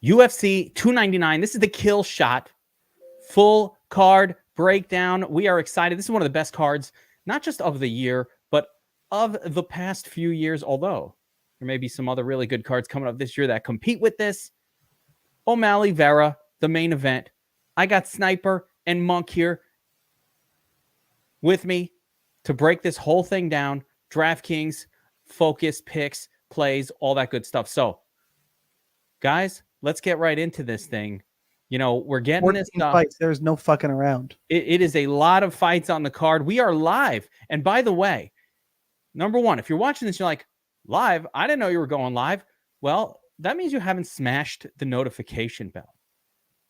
UFC 299. This is the Kill Shot full card breakdown. We are excited. This is one of the best cards, not just of the year, but of the past few years, although there may be some other really good cards coming up this year that compete with this. O'Malley, Vera, the main event. I got Sniper and Monk here with me to break this whole thing down. DraftKings, focus, picks, plays, all that good stuff. So, guys, let's get right into this thing. You know, we're getting this fights. There's no fucking around. It is a lot of fights on the card. We are live. And by the way, number one, if you're watching this, you're like, live? I didn't know you were going live. Well, that means you haven't smashed the notification bell.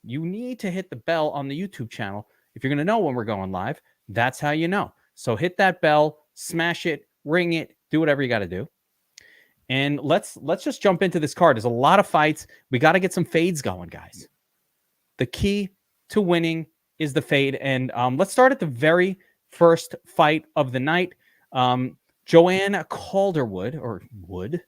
You need to hit the bell on the YouTube channel. If you're going to know when we're going live, that's how you know. So hit that bell, smash it, ring it, do whatever you got to do. And let's just jump into this card. There's a lot of fights. We got to get some fades going, guys. The key to winning is the fade. And let's start at the very first fight of the night. Joanne Calderwood, or Wood,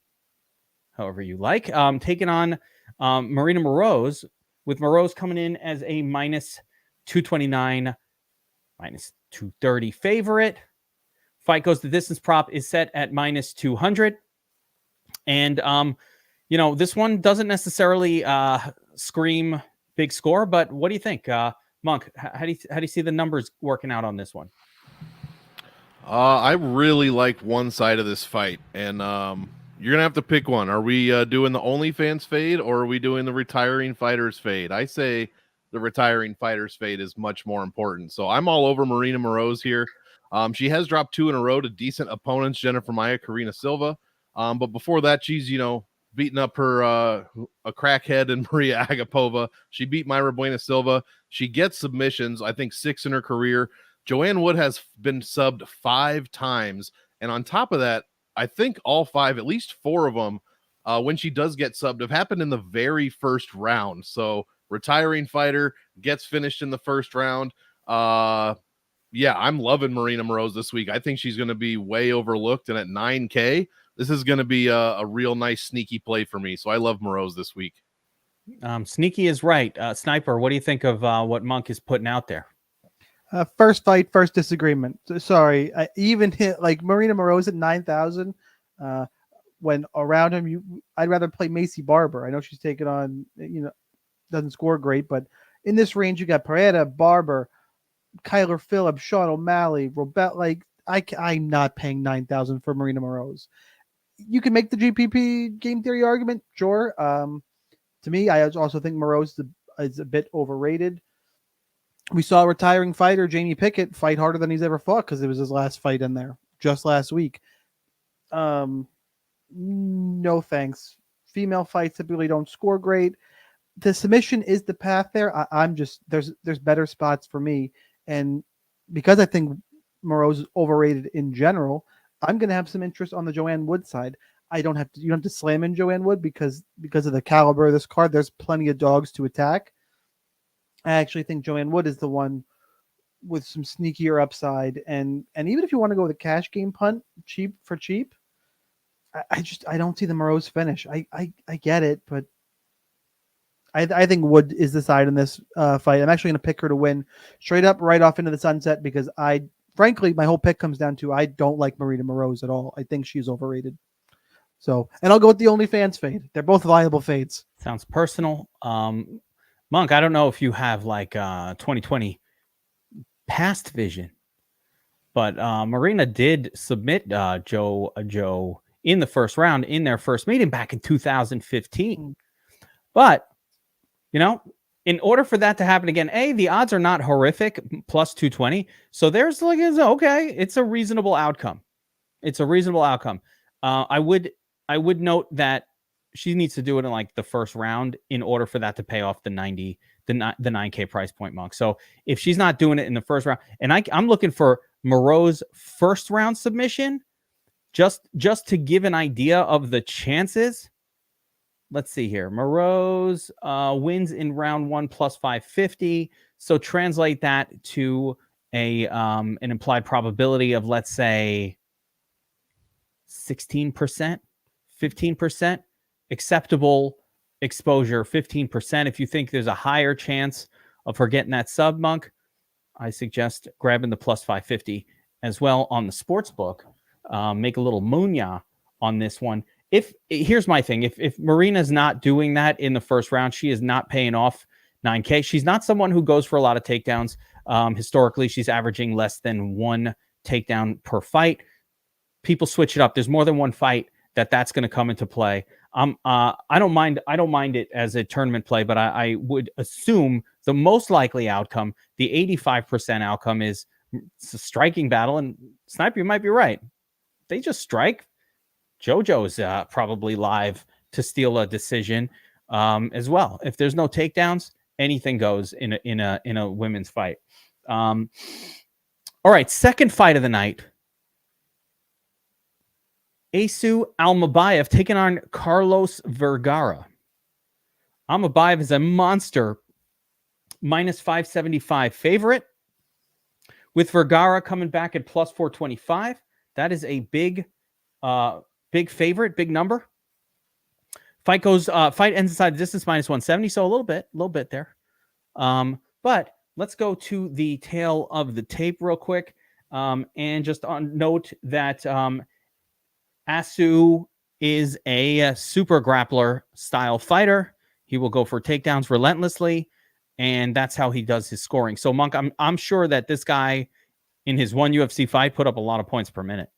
however you like, taking on Marina Moroz, with Moroz coming in as a minus 229, minus 230 favorite. Fight goes the distance. Prop is set at minus 200. And, you know, this one doesn't necessarily scream big score, but what do you think? Monk, how do you see the numbers working out on this one? I really like one side of this fight, and you're going to have to pick one. Are we doing the OnlyFans fade, or are we doing the retiring fighters fade? I say the retiring fighters fade is much more important. So I'm all over Marina Moroz here. She has dropped 2 in a row to decent opponents, Jennifer Maia, Karina Silva. But before that, she's, you know, beating up her a crackhead and Maria Agapova. She beat Mayra Buena Silva. She gets submissions, I think 6 in her career. Joanne Wood has been subbed 5 times. And on top of that, I think all 5, at least 4 of them, when she does get subbed, have happened in the very first round. So retiring fighter gets finished in the first round. Yeah, I'm loving Marina Moroz this week. I think she's going to be way overlooked. And at 9K, this is going to be a real nice sneaky play for me. So I love Moroz this week. Sneaky is right. Sniper, what do you think of what Monk is putting out there? First fight, first disagreement. Sorry, I even hit like Marina Moroz at 9,000. When around him, I'd rather play Macy Barber. I know she's taken on, you know, doesn't score great, but in this range, you got Pereira, Barber, Kyler Phillips, Sean O'Malley, Robert. Like I'm not paying 9,000 for Marina Moroz. You can make the GPP game theory argument, sure. To me, I also think Moroz is a bit overrated. We saw a retiring fighter, Jamie Pickett, fight harder than he's ever fought because it was his last fight in there just last week. No thanks. Female fights typically don't score great. The submission is the path there. I'm just there's better spots for me, and because I think Moroz is overrated in general, I'm going to have some interest on the Joanne Wood side. You don't have to slam in Joanne Wood because of the caliber of this card. There's plenty of dogs to attack. I actually think Joanne Wood is the one with some sneakier upside. And even if you want to go with a cash game punt, cheap for cheap, I don't see the Moroz finish. I get it, but I think Wood is the side in this fight. I'm actually going to pick her to win straight up right off into the sunset because frankly, my whole pick comes down to I don't like Marina Moroz at all. I think she's overrated. So, and I'll go with the OnlyFans fade. They're both viable fades. Sounds personal. Monk, I don't know if you have like 2020 past vision, but Marina did submit Joe in the first round in their first meeting back in 2015. But, you know, in order for that to happen again, the odds are not horrific, plus 220. So there's like, okay, it's a reasonable outcome. It's a reasonable outcome. I would note that she needs to do it in like the first round in order for that to pay off the 9K price point, Monk. So if she's not doing it in the first round, and I'm looking for Moroz first round submission, just to give an idea of the chances. Let's see here. Moroz wins in round 1 plus 550. So translate that to an implied probability of, let's say, 16%, 15%. Acceptable exposure, 15%. If you think there's a higher chance of her getting that sub, Monk, I suggest grabbing the plus 550 as well on the sports book. Make a little munya on this one. Here's my thing. If Marina's not doing that in the first round, she is not paying off 9K. She's not someone who goes for a lot of takedowns. Historically, she's averaging less than 1 takedown per fight. People switch it up. There's more than one fight that's going to come into play. I don't mind it as a tournament play, but I would assume the most likely outcome, the 85% outcome, is it's a striking battle. And Sniper, you might be right. They just strike. JoJo's probably live to steal a decision as well. If there's no takedowns, anything goes in a women's fight. All right, second fight of the night. Almabayev taking on Carlos Vergara. Almabayev is a monster, minus 575 favorite, with Vergara coming back at plus 425. That is a big favorite, big number. Fight ends inside the distance, minus 170, so a little bit there. But let's go to the tail of the tape real quick, and just on note that Asu is a super grappler style fighter. He will go for takedowns relentlessly, and that's how he does his scoring. So Monk, I'm sure that this guy in his one UFC fight put up a lot of points per minute.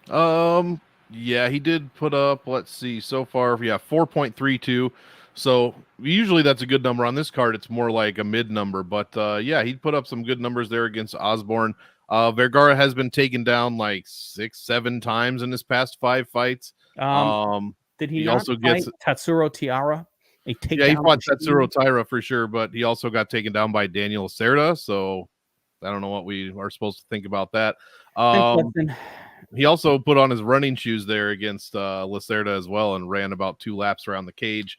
Yeah, he did put up, let's see, so far, 4.32. So usually that's a good number. On this card, it's more like a mid number, but yeah, he put up some good numbers there against Osborne. Vergara has been taken down like 6-7 times in his past 5 fights. Did he not also fight Tatsuro Taira? Yeah, he fought Tatsuro Taira for sure, but he also got taken down by Daniel Lacerda, so I don't know what we are supposed to think about that. He also put on his running shoes there against Lacerda as well and ran about 2 laps around the cage,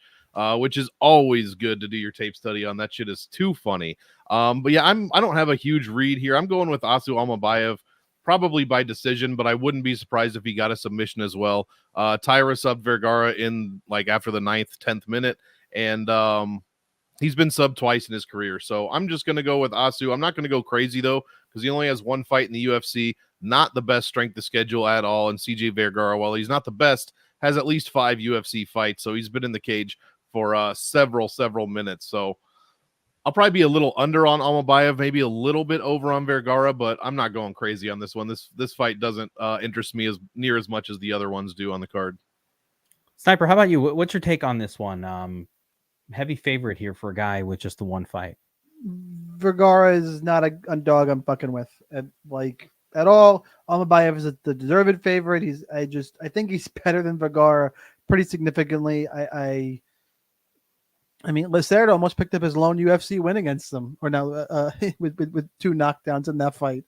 which is always good to do your tape study on. That shit is too funny. But yeah, I don't have a huge read here. I'm going with Asu Almabayev, probably by decision, but I wouldn't be surprised if he got a submission as well. Taira subbed Vergara in like after the 9th, 10th minute, and he's been subbed twice in his career. So I'm just going to go with Asu. I'm not going to go crazy though, because he only has 1 fight in the UFC, not the best strength of schedule at all. And CJ Vergara, while he's not the best, has at least 5 UFC fights. So he's been in the cage for several minutes. So I'll probably be a little under on Almabayev, maybe a little bit over on Vergara, but I'm not going crazy on this one. This fight doesn't interest me as near as much as the other ones do on the card. Sniper, how about you? What's your take on this one? Heavy favorite here for a guy with just the 1 fight. Vergara is not a dog I'm fucking with at all. Almabayev is the deserved favorite. I think he's better than Vergara pretty significantly. I mean, Lacerda almost picked up his lone UFC win against him, or now with 2 knockdowns in that fight.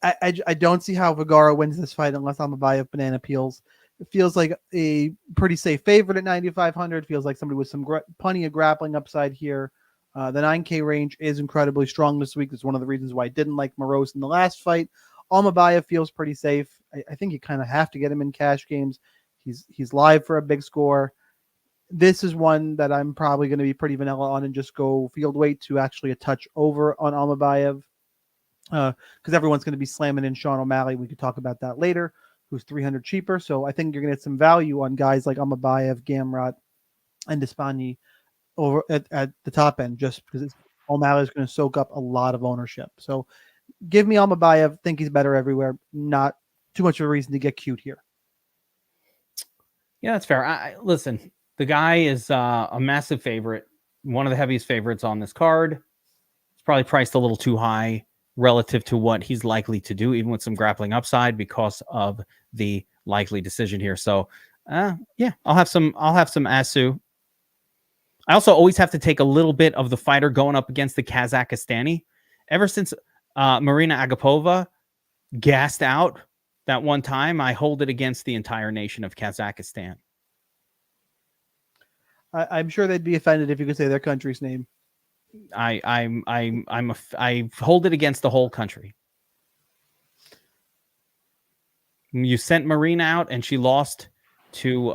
I don't see how Vergara wins this fight unless Almabayev banana peels. It feels like a pretty safe favorite at 9,500. Feels like somebody with some plenty of grappling upside here. The 9K range is incredibly strong this week. It's one of the reasons why I didn't like Moroz in the last fight. Almabayev feels pretty safe. I think you kind of have to get him in cash games. He's live for a big score. This is one that I'm probably going to be pretty vanilla on and just go field weight to actually a touch over on Almabayev, because everyone's going to be slamming in Sean O'Malley. We could talk about that later, who's 300 cheaper. So I think you're going to get some value on guys like Almabayev, Gamrot, and Despaigne over at the top end, just because O'Malley is going to soak up a lot of ownership. So give me Almabayev. Think he's better everywhere. Not too much of a reason to get cute here. Yeah, that's fair. Listen, the guy is a massive favorite, one of the heaviest favorites on this card. It's probably priced a little too high relative to what he's likely to do, even with some grappling upside because of the likely decision here. So, yeah, I'll have some Asu. I also always have to take a little bit of the fighter going up against the Kazakhstani. Ever since Marina Agapova gassed out that one time, I hold it against the entire nation of Kazakhstan. I'm sure they'd be offended if you could say their country's name. I hold it against the whole country. You sent Marina out and she lost to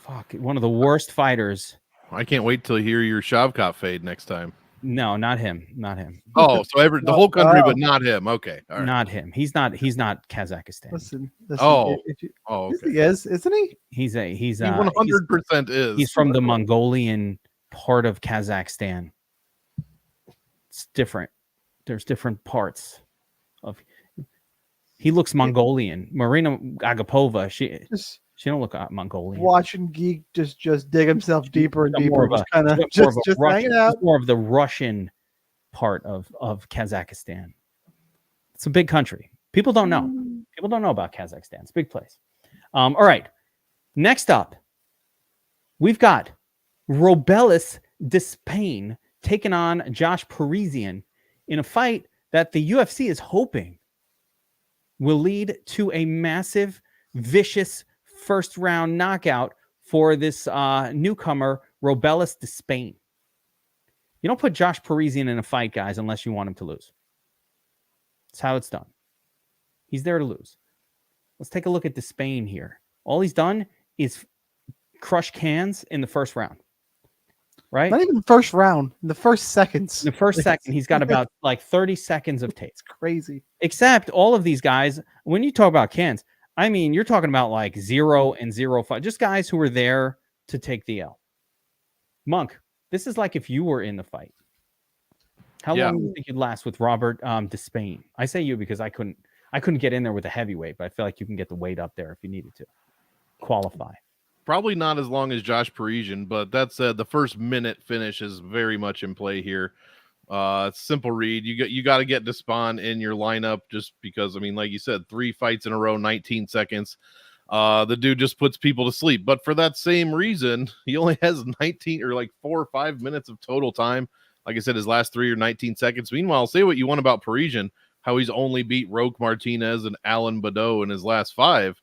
Fuck, one of the worst fighters. I can't wait till you hear your Shavkat fade next time. No, not him. Not him. Oh, so the whole country, but not him. Okay, all right. Not him. He's not Kazakhstan. Listen, okay. He is, isn't he? He's He 100% is. He's from the Mongolian part of Kazakhstan. It's different. There's different parts of. He looks Mongolian. Marina Agapova, she don't look Mongolian. Watching Geek just dig himself deeper and deeper, just hanging out. More of the Russian part of Kazakhstan. It's a big country. People don't know. People don't know about Kazakhstan. It's a big place. All right. Next up, we've got Robelis Despaigne taking on Josh Parisian in a fight that the UFC is hoping will lead to a massive, vicious first-round knockout for this newcomer, Robelis Despaigne. You don't put Josh Parisian in a fight, guys, unless you want him to lose. That's how it's done. He's there to lose. Let's take a look at Despaigne here. All he's done is crush cans in the first round. Right? Not even the first round. In the first seconds. In the first second, he's got about like 30 seconds of tape. It's crazy. Except all of these guys, when you talk about cans, I mean, you're talking about like 0 and 0-5. Just guys who were there to take the L. Monk, this is like if you were in the fight. How long do you think you'd last with Robert Despaigne? I say you because I couldn't get in there with a heavyweight, but I feel like you can get the weight up there if you needed to qualify. Probably not as long as Josh Parisian, but that said, the first minute finish is very much in play here. Simple read. You got to get Despaigne in your lineup just because, I mean, like you said, 3 fights in a row, 19 seconds. The dude just puts people to sleep. But for that same reason, he only has 19 or like 4 or 5 minutes of total time. Like I said, his last 3 or 19 seconds. Meanwhile, say what you want about Parisian, how he's only beat Roque Martinez and Alan Badeau in his last 5.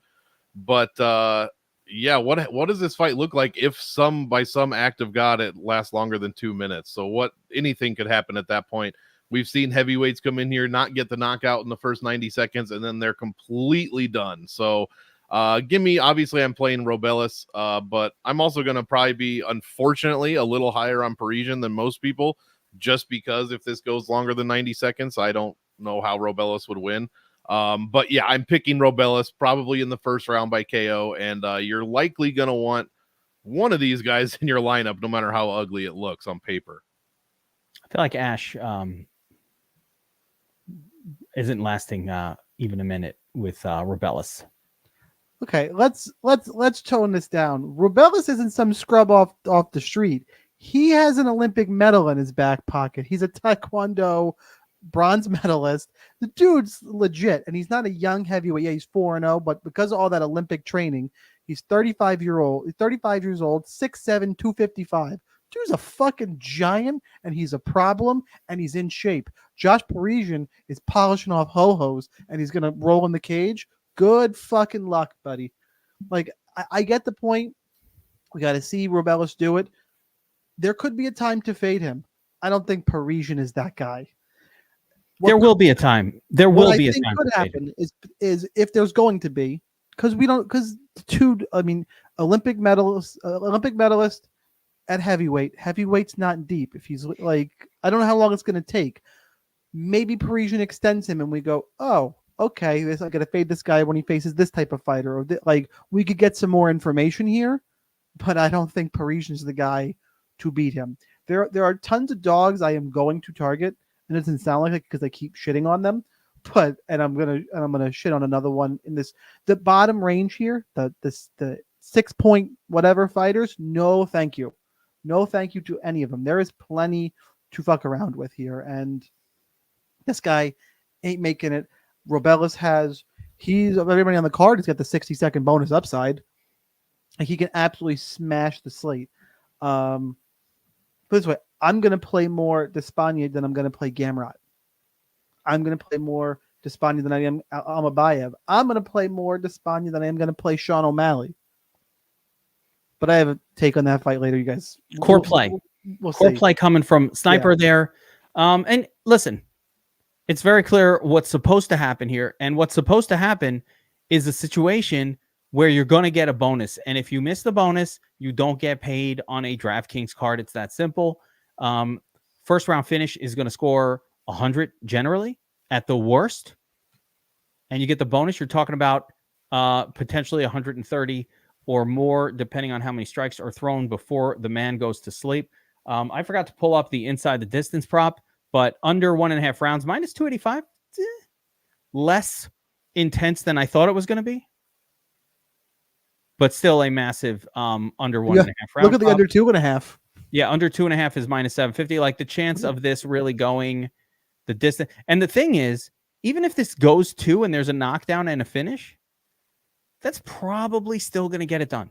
But yeah, what does this fight look like if by some act of God it lasts longer than 2 minutes? So anything could happen at that point. We've seen heavyweights come in here, not get the knockout in the first 90 seconds, and then they're completely done. So obviously I'm playing Robelis, but I'm also going to probably be, unfortunately, a little higher on Parisian than most people, just because if this goes longer than 90 seconds, I don't know how Robelis would win. But yeah, I'm picking Robelis probably in the first round by KO, and you're likely going to want one of these guys in your lineup, no matter how ugly it looks on paper. I feel like Ash isn't lasting even a minute with Robelis. Okay, let's tone this down. Robelis isn't some scrub off the street. He has an Olympic medal in his back pocket. He's a Taekwondo bronze medalist. The dude's legit, and he's not a young heavyweight. Yeah, he's 4-0, but because of all that Olympic training, he's 35 years old, 6'7", 255. Dude's a fucking giant, and he's a problem, and he's in shape. Josh Parisian is polishing off ho-hos, and he's gonna roll in the cage. Good fucking luck, buddy. Like, I get the point. We got to see Robelis do it. There could be a time to fade him. I don't think Parisian is that guy. There will be a time. There will be a time. What could happen is if there's going to be, because Olympic medalist at heavyweight. Heavyweight's not deep. If he's like, I don't know how long it's going to take. Maybe Parisian extends him, and we go, oh, okay, I'm going to fade this guy when he faces this type of fighter. Or like, we could get some more information here, but I don't think Parisian's the guy to beat him. There are tons of dogs I am going to target, and it doesn't sound like it because I keep shitting on them. And I'm gonna shit on another one in the bottom range here. The 6 point whatever fighters. No, thank you. No, thank you to any of them. There is plenty to fuck around with here, and this guy ain't making it. Robelis he's everybody on the card. He's got the 60-second bonus upside. Like, he can absolutely smash the slate. Put this way, I'm going to play more Despaigne than I'm going to play Gamrot. I'm going to play more Despaigne than I am Alabayev. I'm going to play more Despaigne than I am going to play Sean O'Malley. But I have a take on that fight later, you guys. Core play. We'll Core see. play coming from Sniper there. And listen, it's very clear what's supposed to happen here. And what's supposed to happen is a situation where you're going to get a bonus. And if you miss the bonus, you don't get paid on a DraftKings card. It's that simple. First round finish is going to score 100 generally at the worst. And you get the bonus. You're talking about potentially 130 or more, depending on how many strikes are thrown before the man goes to sleep. I forgot to pull up the inside the distance prop, but under 1.5 rounds, minus 285, less intense than I thought it was going to be, but still a massive under 1.5 rounds. Look at the under 2.5. Yeah, under 2.5 is minus 750. Like the chance of this really going the distance. And the thing is, even if this goes 2 and there's a knockdown and a finish, that's probably still going to get it done.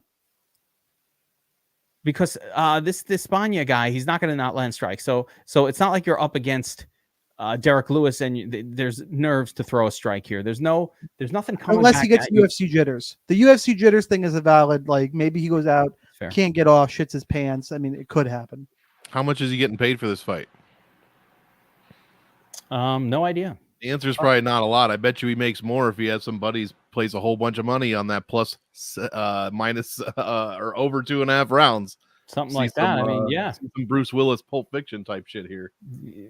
Because this Despaigne guy, he's not going to not land strike. So it's not like you're up against Derek Lewis and there's nerves to throw a strike here. There's nothing coming unless back he gets at you. UFC jitters. The UFC jitters thing is a valid, like maybe he goes out, Fair. can't get off, shits his pants. I mean, it could happen. How much is he getting paid for this fight? No idea. The answer is probably not a lot. I bet you he makes more if he has some buddies place a whole bunch of money on that plus minus or over 2.5 rounds. Something like that. I mean, yeah. Some Bruce Willis Pulp Fiction type shit here.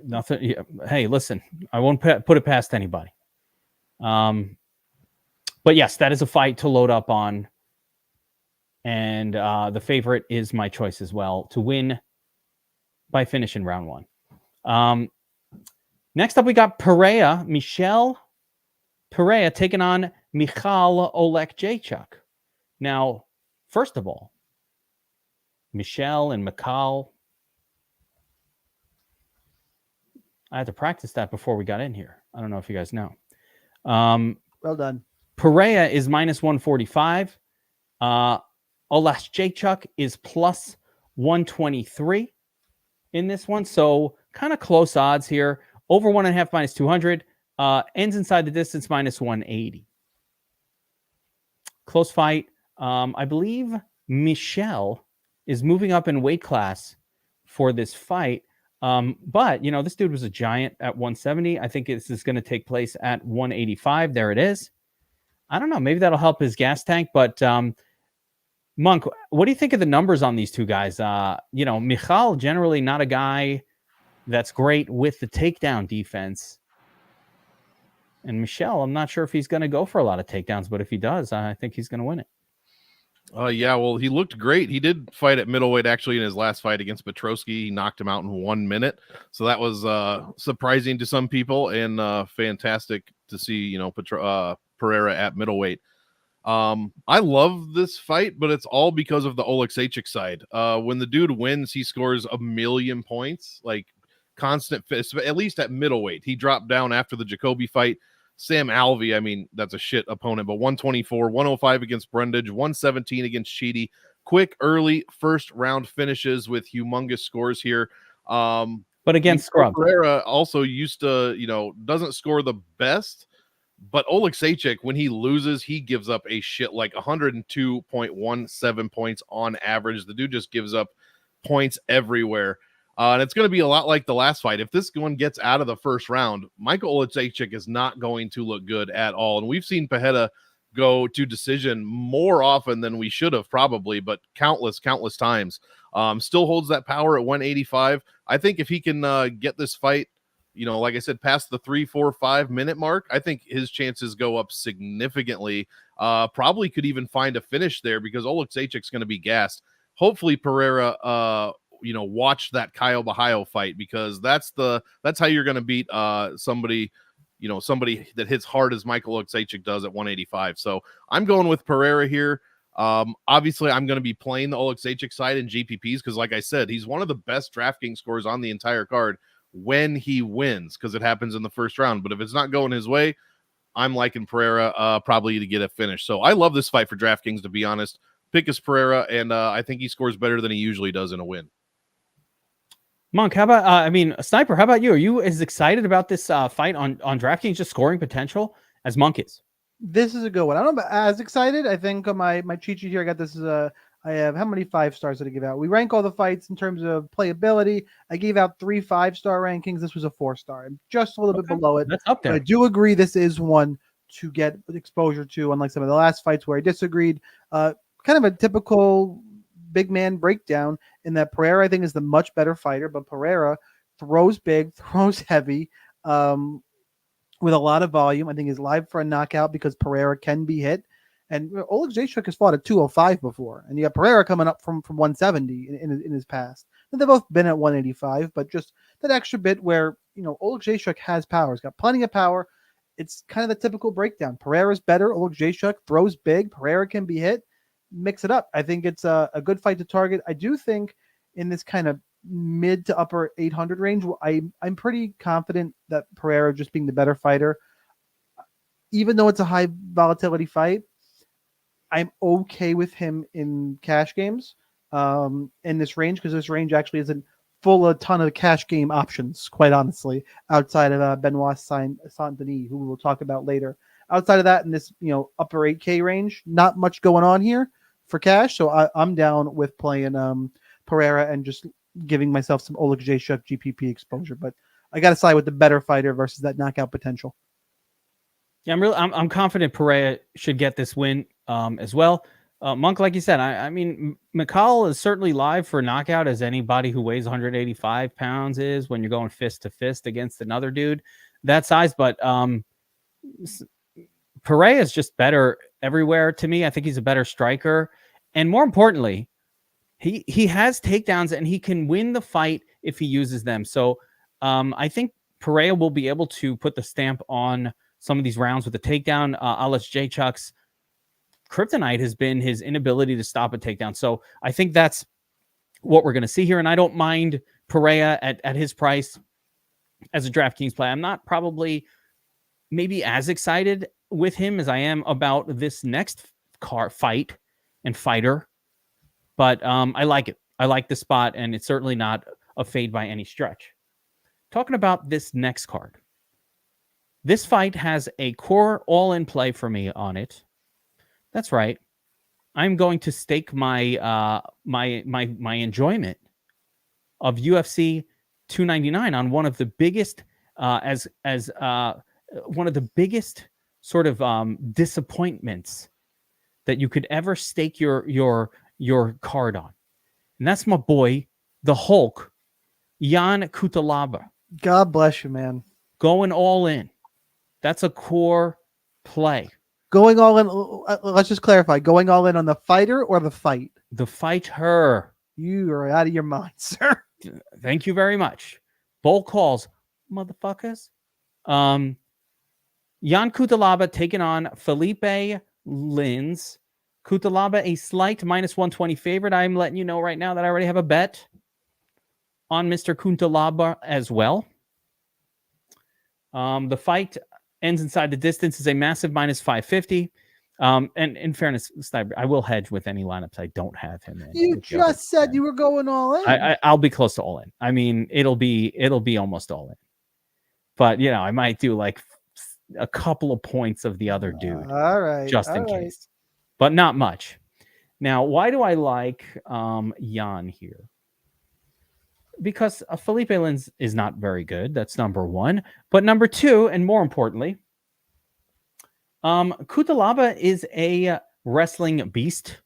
Nothing. Yeah. Hey, listen, I won't put it past anybody. But yes, that is a fight to load up on. And the favorite is my choice as well to win by finish in round 1. Next up, we got Michel Pereira taking on Michal Oleksiejczuk. Now, first of all, Michel and Michal, I had to practice that before we got in here. I don't know if you guys know. Well done. Pereira is minus 145. Oleksiejczuk is plus 123 in this one. So kind of close odds here. Over 1.5 minus 200. Ends inside the distance minus 180. Close fight. I believe Michel is moving up in weight class for this fight. But, you know, this dude was a giant at 170. I think this is going to take place at 185. There it is. I don't know. Maybe that'll help his gas tank. But, Monk, what do you think of the numbers on these two guys? You know, Michal, generally not a guy that's great with the takedown defense. And Michel, I'm not sure if he's going to go for a lot of takedowns, but if he does, I think he's going to win it. Yeah, well, he looked great. He did fight at middleweight actually in his last fight against Petrosky. He knocked him out in 1 minute. So that was surprising to some people and fantastic to see, you know, Pereira at middleweight. I love this fight, but it's all because of the Oleksiejczuk side. When the dude wins, he scores 1,000,000 points, like constant, at least at middleweight. He dropped down after the Jacoby fight. Sam Alvey, I mean, that's a shit opponent, but 124, 105 against Brundage, 117 against Sheedy. Quick, early first round finishes with humongous scores here. But against Scrub. Pereira also used to, you know, doesn't score the best, but Oleksiejczuk, when he loses, he gives up a shit like 102.17 points on average. The dude just gives up points everywhere. And it's going to be a lot like the last fight. If this one gets out of the first round, Michael Oleksiejczuk is not going to look good at all. And we've seen Pereira go to decision more often than we should have probably, but countless times. Still holds that power at 185. I think if he can get this fight, you know, like I said, past the 3, 4, 5 minute mark, I think his chances go up significantly. Probably could even find a finish there because Oleksiejczuk's going to be gassed. Hopefully Pereira, you know, watch that Kyle Bahayo fight because that's how you're going to beat somebody, you know, somebody that hits hard as Michael Oleksiejczuk does at 185. So I'm going with Pereira here. Obviously I'm going to be playing the Oleksiejczuk side in GPPs because, like I said, he's one of the best DraftKings scores on the entire card when he wins because it happens in the first round. But if it's not going his way, I'm liking Pereira probably to get a finish. So I love this fight for DraftKings, to be honest. Pick is Pereira, and I think he scores better than he usually does in a win. Monk, how about, Sniper, how about you? Are you as excited about this fight on DraftKings, just scoring potential, as Monk is? This is a good one. I don't know about as excited. I think on my cheat sheet here, I got this as I have, how many 5 stars did I give out? We rank all the fights in terms of playability. I gave out 3 5-star rankings. This was a 4-star. I'm just a little bit below it. That's up there. But I do agree this is one to get exposure to, unlike some of the last fights where I disagreed. Kind of a typical big man breakdown in that Pereira, I think, is the much better fighter, but Pereira throws big, throws heavy, with a lot of volume. I think he's live for a knockout because Pereira can be hit. And Oleksiejczuk has fought at 205 before, and you got Pereira coming up from 170 in his past. And they've both been at 185, but just that extra bit where, Oleksiejczuk has power. He's got plenty of power. It's kind of the typical breakdown. Pereira's better. Oleksiejczuk throws big. Pereira can be hit. Mix it up. I think it's a good fight to target. I do think in this kind of mid to upper 800 range, I'm pretty confident that Pereira, just being the better fighter, even though it's a high volatility fight, I'm okay with him in cash games in this range, because this range actually isn't full of a ton of cash game options, quite honestly, outside of Benoit Saint-Denis, who we'll talk about later. Outside of that, in this upper 8K range, not much going on here for cash, so I'm down with playing Pereira and just giving myself some Oleksiejczuk GPP exposure. But I got to side with the better fighter versus that knockout potential. Yeah, I'm confident Pereira should get this win as well. Monk, like you said, I mean, McCall is certainly live for knockout, as anybody who weighs 185 pounds is when you're going fist to fist against another dude that size. But Pereira is just better everywhere to me. I think he's a better striker. And more importantly, he has takedowns and he can win the fight if he uses them. So I think Pereira will be able to put the stamp on some of these rounds with the takedown. Oleksiejczuk's kryptonite has been his inability to stop a takedown. So I think that's what we're going to see here. And I don't mind Pereira at his price as a DraftKings play. I'm not probably maybe as excited with him as I am about this next fight and fighter. But I like it. I like the spot, and it's certainly not a fade by any stretch. Talking about this next card. This fight has a core all-in play for me on it. That's right. I'm going to stake my my enjoyment of UFC 299 on one of the biggest as one of the biggest sort of disappointments that you could ever stake your card on. And that's my boy, the Hulk, Jan Cutelaba. God bless you, man. Going all in. That's a core play. Going all in, let's just clarify, going all in on the fighter or the fight? The fighter. You are out of your mind, sir. Thank you very much. Bowl calls, motherfuckers. Jan Cutelaba taking on Felipe Lins. Cutelaba, a slight -120 favorite. I'm letting you know right now that I already have a bet on Mr. Cutelaba as well. The fight ends inside the distance, is a massive -550. And in fairness, I will hedge with any lineups I don't have him in. You just said you were going all in. I'll be close to all in. I mean, it'll be almost all in. But I might do like a couple of points of the other dude, all right, just in case, but not much. Now, why do I like Jan here? Because Felipe Lins is not very good. That's number one. But number two, and more importantly, Cutelaba is a wrestling beast,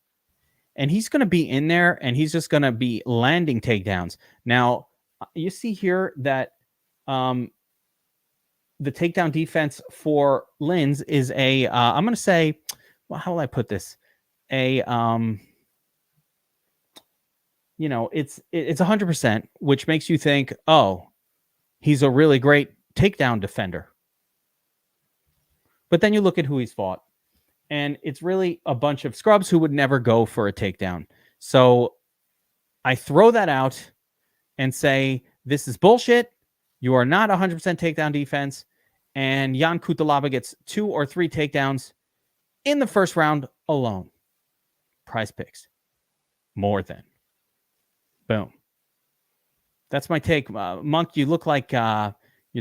and he's going to be in there, and he's just going to be landing takedowns. Now, you see here that the takedown defense for Lins is I'm going to say, well, how will I put this? It's 100%, which makes you think, oh, he's a really great takedown defender. But then you look at who he's fought, and it's really a bunch of scrubs who would never go for a takedown. So I throw that out and say, this is bullshit. You are not 100% takedown defense. And Jan Cutelaba gets 2 or 3 takedowns in the first round alone. Prize picks. More than. Boom. That's my take. Monk, you look like you're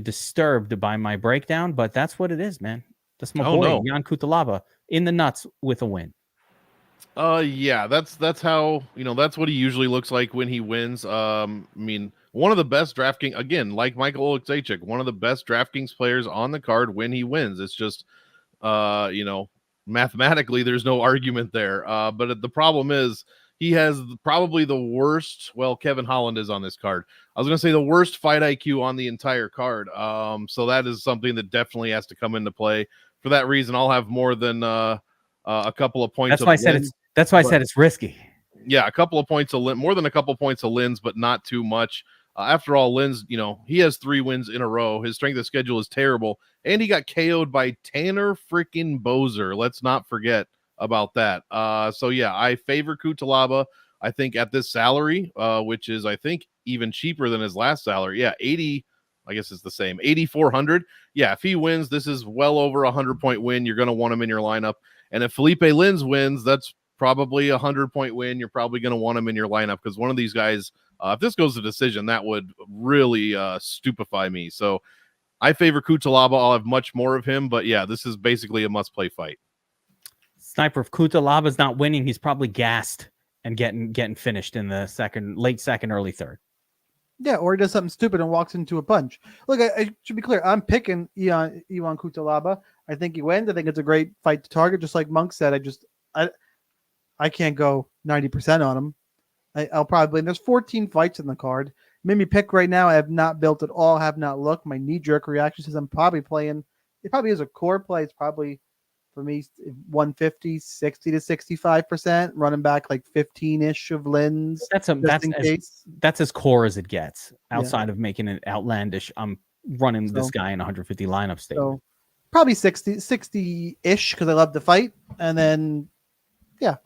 disturbed by my breakdown, but that's what it is, man. That's my boy, Jan Cutelaba, in the nuts with a win. Yeah, that's how, that's what he usually looks like when he wins. I mean, one of the best DraftKings, again, like Michael Oleksiejczuk, one of the best DraftKings players on the card when he wins. It's just Mathematically, there's no argument there. But the problem is he has probably the worst. Well, Kevin Holland is on this card. I was going to say the worst fight IQ on the entire card. So that is something that definitely has to come into play. For that reason, I'll have more than a couple of points. That's why I said it's. That's why I said it's risky. Yeah, a couple of points of more than a couple of points of Lynn's, but not too much. After all, Lynn's, he has 3 wins in a row. His strength of schedule is terrible, and he got KO'd by Tanner freaking Boser. Let's not forget about that. So yeah, I favor Cutelaba. I think at this salary, which is I think even cheaper than his last salary. Yeah, 80. I guess it's the same. 8,400. Yeah, if he wins, this is well over a 100-point win. You're going to want him in your lineup. And if Felipe Lins wins, that's probably a 100-point win. You're probably going to want him in your lineup because one of these guys, if this goes to decision, that would really stupefy me. So I favor Cutelaba. I'll have much more of him. But yeah, this is basically a must-play fight. Sniper, if Cutelaba's not winning, he's probably gassed and getting finished in the late second, early third. Yeah, or he does something stupid and walks into a punch. Look, I should be clear. I'm picking Ivan Cutelaba. I think he wins. I think it's a great fight to target. Just like Monk said, I can't go 90% on him. I'll probably. And there's 14 fights in the card. Made me pick right now. I have not built at all. Have not looked. My knee-jerk reaction says I'm probably playing. It probably is a core play. It's probably for me 150, 60 to 65%. Running back like 15-ish of Lynn's. That's as core as it gets. Outside of making it outlandish, I'm running this guy in 150 lineup state. So probably 60-ish because I love the fight. And then, yeah,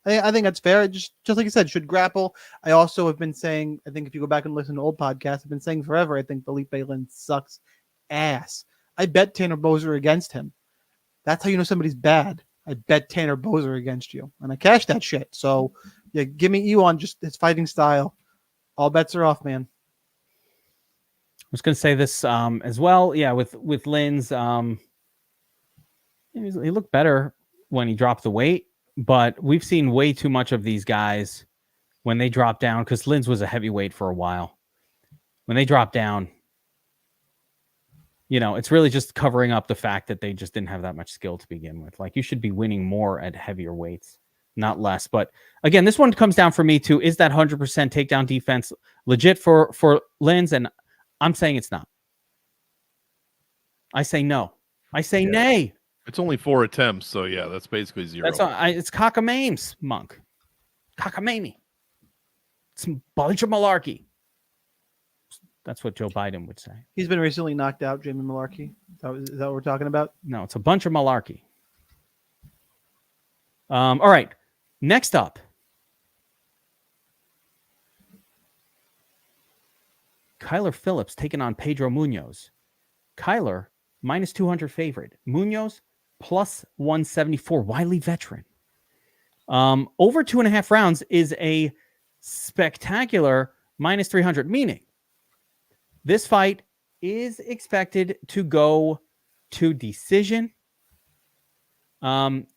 I think that's fair. Just like you said, should grapple. I also have been saying, I think if you go back and listen to old podcasts, I've been saying forever, I think Felipe Lins sucks ass. I bet Tanner Boser against him. That's how you know somebody's bad. I bet Tanner Boser against you. And I cashed that shit. So, yeah, give me Iwan, just his fighting style. All bets are off, man. I was going to say this as well. Yeah, with Lynn's, he looked better when he dropped the weight, but we've seen way too much of these guys when they drop down, because Lynn's was a heavyweight for a while. When they drop down, it's really just covering up the fact that they just didn't have that much skill to begin with. Like, you should be winning more at heavier weights, not less. But again, this one comes down for me too. Is that 100% takedown defense legit for Lynn's? And I'm saying it's not. I say no. I say nay. It's only 4 attempts, so yeah, that's basically 0. That's it's cockamamie, Monk. Cockamamie. It's a bunch of malarkey. That's what Joe Biden would say. He's been recently knocked out, Jamie Malarkey. Is that what we're talking about? No, it's a bunch of malarkey. All right. Next up. Kyler Phillips taking on Pedro Munhoz. Kyler, minus 200 favorite. Munhoz, plus 174. Wily veteran. Over 2.5 rounds is a spectacular minus 300, meaning this fight is expected to go to decision. Monk,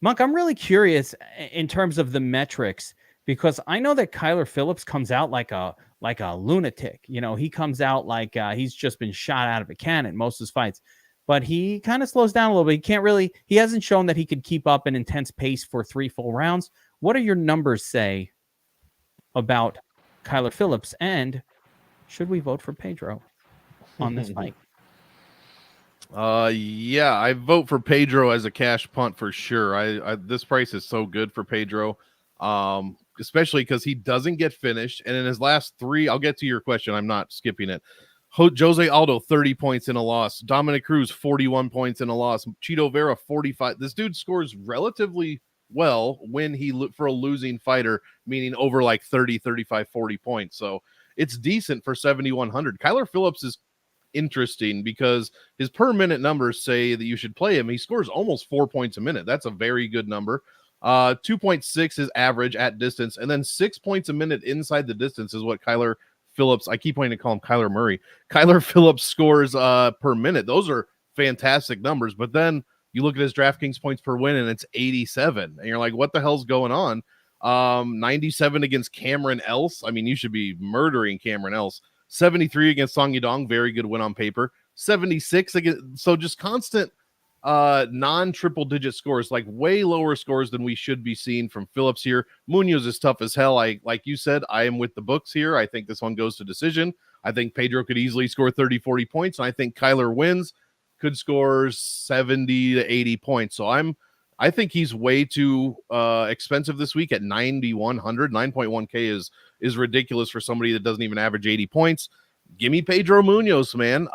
I'm really curious in terms of the metrics, because I know that Kyler Phillips comes out like a lunatic. He comes out like he's just been shot out of a cannon most of his fights, but he kind of slows down a little bit. He hasn't shown that he could keep up an intense pace for 3 full rounds. What do your numbers say about Kyler Phillips, and should we vote for Pedro on this fight? Yeah, I vote for Pedro as a cash punt for sure. This price is so good for Pedro, especially because he doesn't get finished. And in his last 3, I'll get to your question. I'm not skipping it. Jose Aldo, 30 points in a loss. Dominic Cruz, 41 points in a loss. Chito Vera, 45. This dude scores relatively well when for a losing fighter, meaning over like 30, 35, 40 points. So it's decent for 7,100. Kyler Phillips is interesting because his per minute numbers say that you should play him. He scores almost 4 points a minute. That's a very good number. 2.6 is average at distance, and then 6 points a minute inside the distance is what Kyler Phillips, I keep wanting to call him Kyler Murray, Kyler Phillips scores per minute. Those are fantastic numbers, but then you look at his DraftKings points per win and it's 87, and you're like, what the hell's going on? 97 against Cameron Else. I mean, you should be murdering Cameron Else. 73 against Song Yadong, very good win on paper. 76 against, so just constant non-triple digit scores, like way lower scores than we should be seeing from Phillips here. Munhoz is tough as hell. Like you said, I am with the books here. I think this one goes to decision. I think Pedro could easily score 30, 40 points. And I think Kyler wins, could score 70 to 80 points. So I think he's way too expensive this week at 9,100. 9.1K is ridiculous for somebody that doesn't even average 80 points. Give me Pedro Munhoz, man.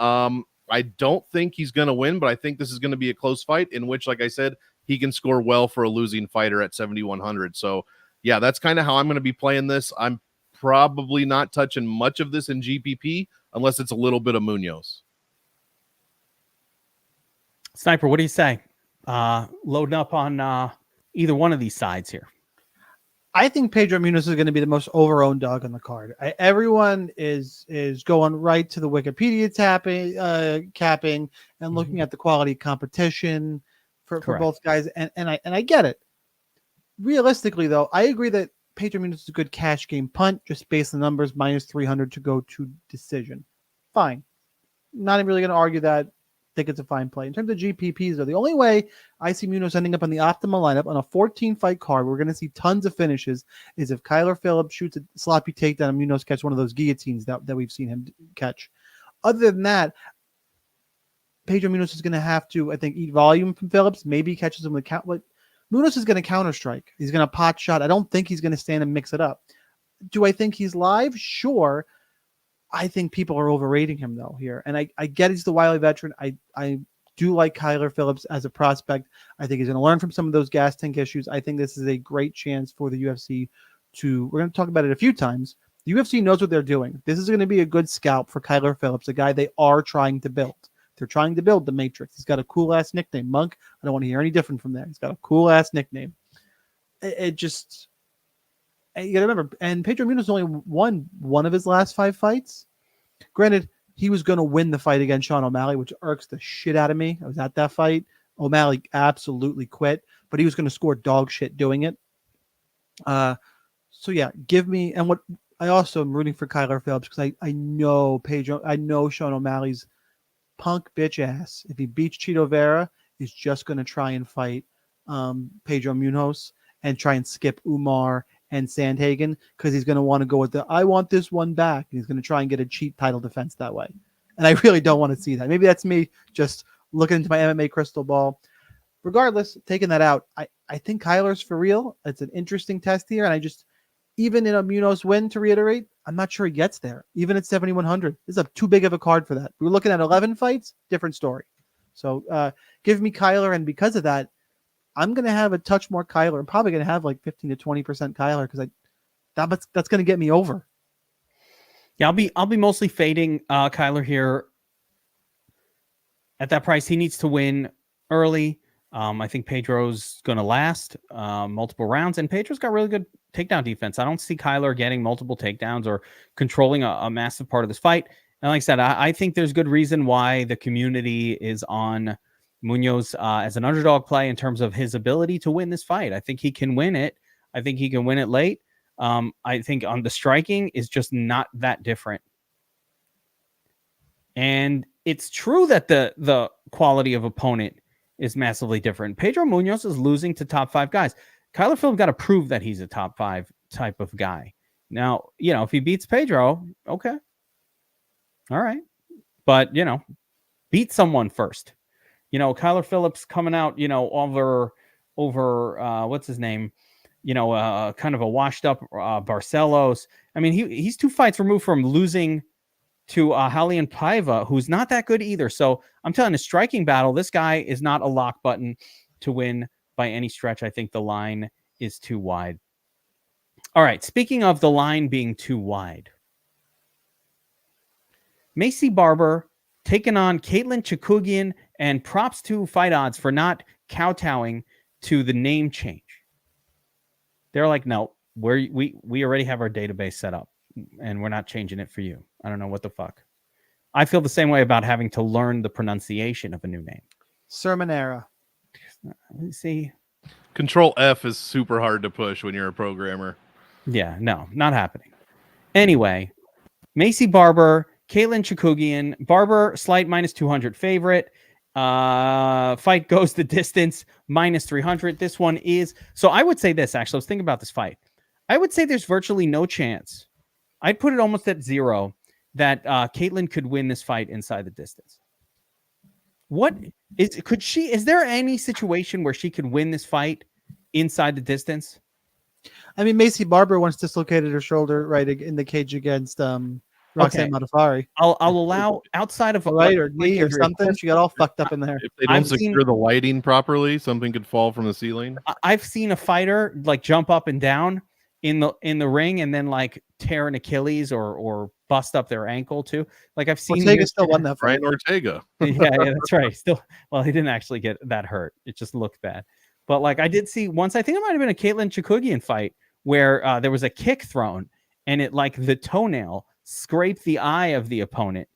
I don't think he's going to win, but I think this is going to be a close fight in which, like I said, he can score well for a losing fighter at 7,100. So, yeah, that's kind of how I'm going to be playing this. I'm probably not touching much of this in GPP unless it's a little bit of Munhoz. Sniper, what do you say? Loading up on either one of these sides here. I think Pedro Munhoz is going to be the most over-owned dog on the card. Everyone is going right to the Wikipedia capping and looking at the quality of competition for both guys, and I get it. Realistically, though, I agree that Pedro Munhoz is a good cash game punt, just based on the numbers, minus 300 to go to decision. Fine. Not really going to argue that. Think it's a fine play. In terms of GPPs, though, the only way I see Munhoz ending up on the optimal lineup on a 14-fight card, we're going to see tons of finishes, is if Kyler Phillips shoots a sloppy takedown and Munhoz catch one of those guillotines that we've seen him catch. Other than that, Pedro Munhoz is going to have to, I think, eat volume from Phillips. Maybe he catches him with count. But Munhoz is going to counter strike. He's going to pot shot. I don't think he's going to stand and mix it up. Do I think he's live? Sure. I think people are overrating him, though, here. And I get he's the wily veteran. I do like Kyler Phillips as a prospect. I think he's going to learn from some of those gas tank issues. I think this is a great chance for the UFC to, we're going to talk about it a few times. The UFC knows what they're doing. This is going to be a good scalp for Kyler Phillips, a guy they are trying to build. They're trying to build the Matrix. He's got a cool-ass nickname. Monk, I don't want to hear any different from that. He's got a cool-ass nickname. It just... You got to remember, and Pedro Munhoz only won one of his last 5 fights. Granted, he was going to win the fight against Sean O'Malley, which irks the shit out of me. I was at that fight. O'Malley absolutely quit, but he was going to score dog shit doing it. So yeah, give me, and what I also am rooting for Kyler Phillips because I know Sean O'Malley's punk bitch ass. If he beats Chito Vera, he's just going to try and fight Pedro Munhoz and try and skip Umar and Sandhagen because he's going to want to go with I want this one back. And he's going to try and get a cheap title defense that way. And I really don't want to see that. Maybe that's me just looking into my MMA crystal ball. Regardless, taking that out, I think Kyler's for real. It's an interesting test here. And even in a Munhoz win, to reiterate, I'm not sure he gets there. Even at 7,100. This is too big of a card for that. We were looking at 11 fights, different story. So give me Kyler. And because of that, I'm going to have a touch more Kyler. I'm probably going to have like 15 to 20% Kyler because that's going to get me over. Yeah, I'll be mostly fading Kyler here. At that price, he needs to win early. I think Pedro's going to last multiple rounds, and Pedro's got really good takedown defense. I don't see Kyler getting multiple takedowns or controlling a massive part of this fight. And like I said, I think there's good reason why the community is on Munhoz as an underdog play in terms of his ability to win this fight. I think he can win it. I think he can win it late. I think on the striking is just not that different. And it's true that the quality of opponent is massively different. Pedro Munhoz is losing to top 5 guys. Kyler Phillips got to prove that he's a top 5 type of guy. Now, if he beats Pedro, okay. All right. But, beat someone first. Kyler Phillips coming out, over what's his name? Kind of a washed up Barcelos. I mean, he's 2 fights removed from losing to Halian Paiva, who's not that good either. So I'm telling you, a striking battle, this guy is not a lock button to win by any stretch. I think the line is too wide. All right. Speaking of the line being too wide, Macy Barber taking on Caitlin Chookagian, and props to Fight Odds for not kowtowing to the name change. They're like, no, we already have our database set up, and we're not changing it for you. I don't know what the fuck. I feel the same way about having to learn the pronunciation of a new name. Sermonera. See, Control F is super hard to push when you're a programmer. Yeah, no, not happening. Anyway, Macy Barber, Caitlin Chookagian, Barber slight minus 200 favorite. Fight goes the distance, -300. This one is, so I would say this, actually, I was thinking about this fight. I would say there's virtually no chance. I'd put it almost at 0 that Caitlin could win this fight inside the distance. Is there any situation where she could win this fight inside the distance? I mean, Macy Barber once dislocated her shoulder right in the cage against Roxanne Modafferi. I'll allow outside of right or knee or something. She got all fucked up in there. If they don't secure the lighting properly, something could fall from the ceiling. I've seen a fighter like jump up and down in the ring and then like tear an Achilles or bust up their ankle too. Like I've seen Ortega still won that fight. Brian Ortega. yeah, that's right. Still, well, he didn't actually get that hurt. It just looked bad. But like I did see once, I think it might have been a Caitlin Chookagian fight where there was a kick thrown and it like the toenail scraped the eye of the opponent.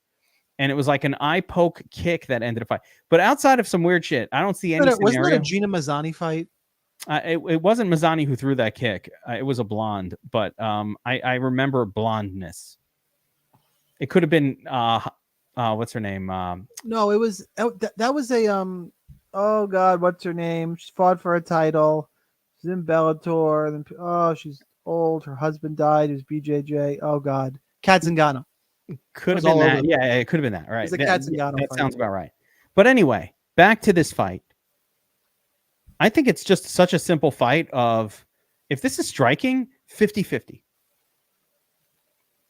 And it was like an eye poke kick that ended a fight. But outside of some weird shit, I don't see any scenario. Wasn't that a Gina Mazzani fight? It wasn't Mazzani who threw that kick. It was a blonde, but I remember blondness. It could have been what's her name? No, it was that was a oh god, what's her name? She fought for a title. She's in Bellator. Oh, she's old. Her husband died. It was BJJ. Oh god, Kat Zingano. Could have been that. Yeah, it could have been that. Right. It was a Kat Zingano that fight. Sounds about right. But anyway, back to this fight. I think it's just such a simple fight of if this is striking, 50-50.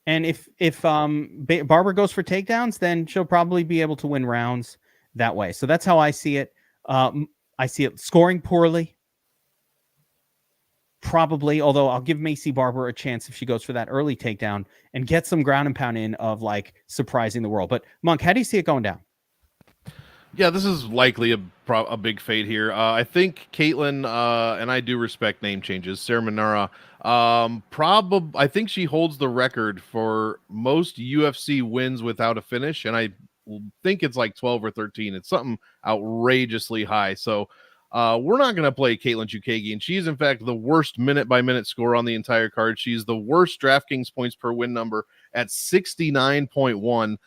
And if Barber goes for takedowns, then she'll probably be able to win rounds that way. So that's how I see it. I see it scoring poorly. Probably, although I'll give Macy Barber a chance if she goes for that early takedown and get some ground and pound in of like surprising the world. But Monk, how do you see it going down? Yeah, this is likely a big fade here. I think Caitlin, and I do respect name changes, Sarah Manara, I think she holds the record for most UFC wins without a finish, and I think it's like 12 or 13. It's something outrageously high. So we're not going to play Caitlin Chookagian. She's, in fact, the worst minute-by-minute score on the entire card. She's the worst DraftKings points per win number at 69.1.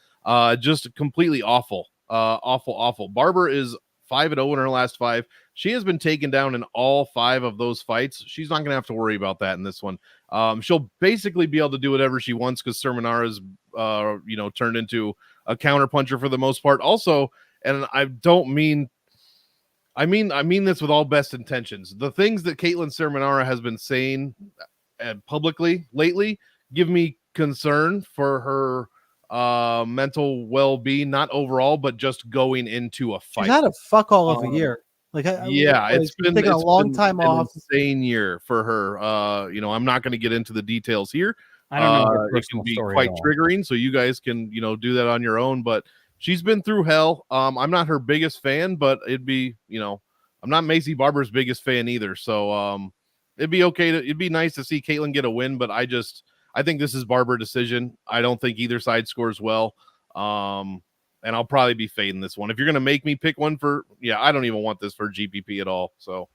Just completely awful. Awful. Barber is 5-0 in her last 5. She has been taken down in all 5 of those fights. She's not going to have to worry about that in this one. She'll basically be able to do whatever she wants because Sermonara's, turned into a counterpuncher for the most part. Also, and I mean this with all best intentions. The things that Caitlin Sermonara has been saying publicly lately give me concern for her mental well-being, not overall, but just going into a fight. She's had a fuck all of a year. It's been taking a long time off. Insane year for her. I'm not going to get into the details here. I don't know. It can be quite triggering, so you guys can do that on your own. But she's been through hell. I'm not her biggest fan, but it'd be I'm not Macy Barber's biggest fan either. So it'd be okay it'd be nice to see Caitlin get a win, but I think this is Barber decision. I don't think either side scores well. And I'll probably be fading this one. If you're going to make me pick one I don't even want this for GPP at all. So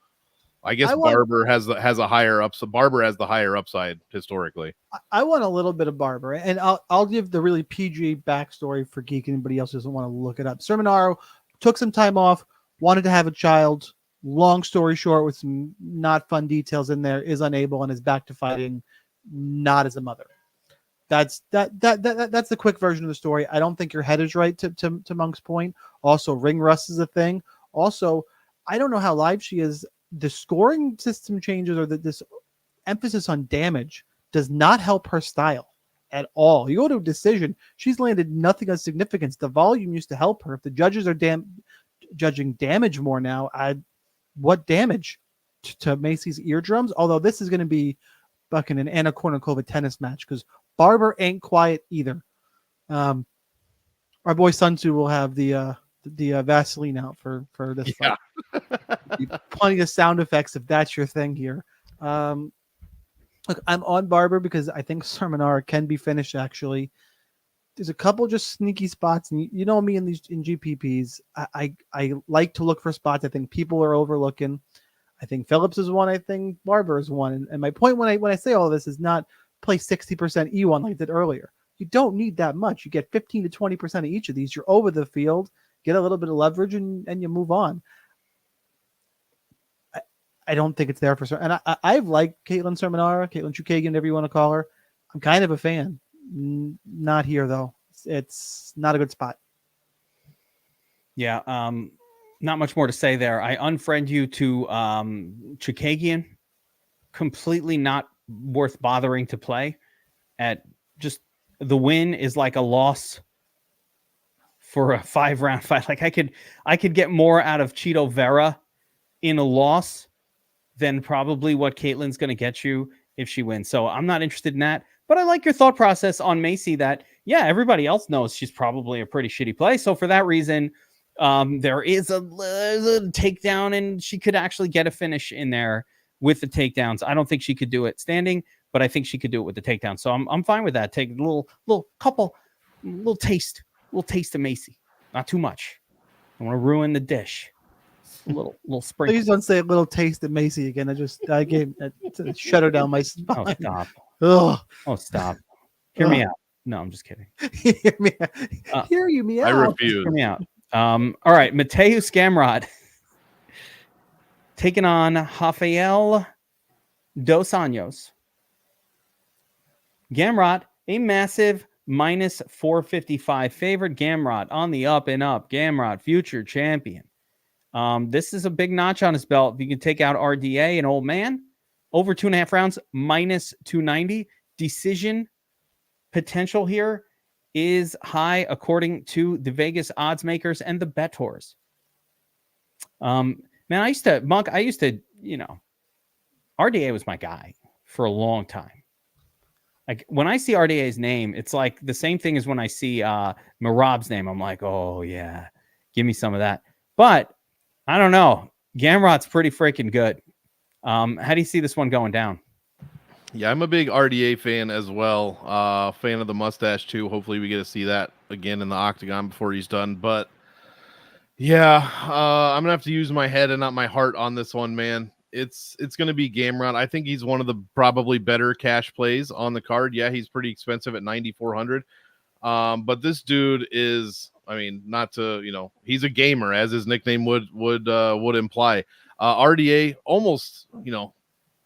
I guess Barber has the higher upside. Barber has the higher upside historically. I want a little bit of Barber, and I'll give the really PG backstory for Geek. Anybody else doesn't want to look it up. Sermonaro took some time off, wanted to have a child. Long story short, with some not fun details in there, is unable and is back to fighting. Not as a mother. That's the quick version of the story. I don't think your head is right to Monk's point. Also, ring rust is a thing. Also, I don't know how live she is. The scoring system changes or this emphasis on damage does not help her style at all. You go to a decision, she's landed nothing of significance. The volume used to help her. If the judges are judging damage more now, what damage to Macy's eardrums? Although this is going to be fucking an Anna Kournikova tennis match because Barber ain't quiet either. Our boy Sun Tzu will have the Vaseline out for this fight. Plenty of sound effects if that's your thing here. Look, I'm on Barber because I think Sermonara can be finished. Actually, there's a couple just sneaky spots, and you know me in GPPs. I like to look for spots I think people are overlooking. I think Phillips is one. I think Barber is one. And my point when I say all of this is not play 60% E1 like I did earlier. You don't need that much. You get 15 to 20% of each of these. You're over the field, get a little bit of leverage, and you move on. I don't think it's there for certain. And I've liked Caitlin Chookagian, whatever you want to call her. I'm kind of a fan. Not here, though. It's not a good spot. Yeah, not much more to say there. I unfriend you to Chookagian. Completely not worth bothering to play. At just the win is like a loss for a 5-round fight. Like I could get more out of Chito Vera in a loss than probably what Caitlin's going to get you if she wins. So I'm not interested in that. But I like your thought process on Macy that, yeah, everybody else knows she's probably a pretty shitty play. So for that reason, there is a takedown, and she could actually get a finish in there with the takedowns. I don't think she could do it standing, but I think she could do it with the takedown. So I'm fine with that. Take a little taste of Macy. Not too much. I want to ruin the dish. A little sprinkle. Please don't say a little taste of Macy again. I gave a shudder down my spine. Oh, stop. Ugh. Oh, stop. Hear me out. No, I'm just kidding. Hear me out. Hear you me out. I refuse. Hear me out. All right. Mateusz Gamrot taking on Rafael Dos Anjos. Gamrot, a massive minus 455 favorite. Gamrot on the up and up. Gamrot, future champion. This is a big notch on his belt. If you can take out RDA, an old man, over 2.5 rounds, minus 290. Decision potential here is high according to the Vegas odds makers and the bettors. Man, I used to, RDA was my guy for a long time. Like when I see RDA's name, it's like the same thing as when I see Merab's name. I'm like, oh yeah, give me some of that. But I don't know. Gamrot's pretty freaking good. How do you see this one going down? Yeah, I'm a big RDA fan as well. Fan of the mustache too. Hopefully we get to see that again in the octagon before he's done. But yeah, I'm gonna have to use my head and not my heart on this one, man. It's gonna be Gamrot. I think he's one of the probably better cash plays on the card. Yeah, he's pretty expensive at 9,400. But this dude is, I mean, not to, he's a gamer, as his nickname would imply. RDA almost,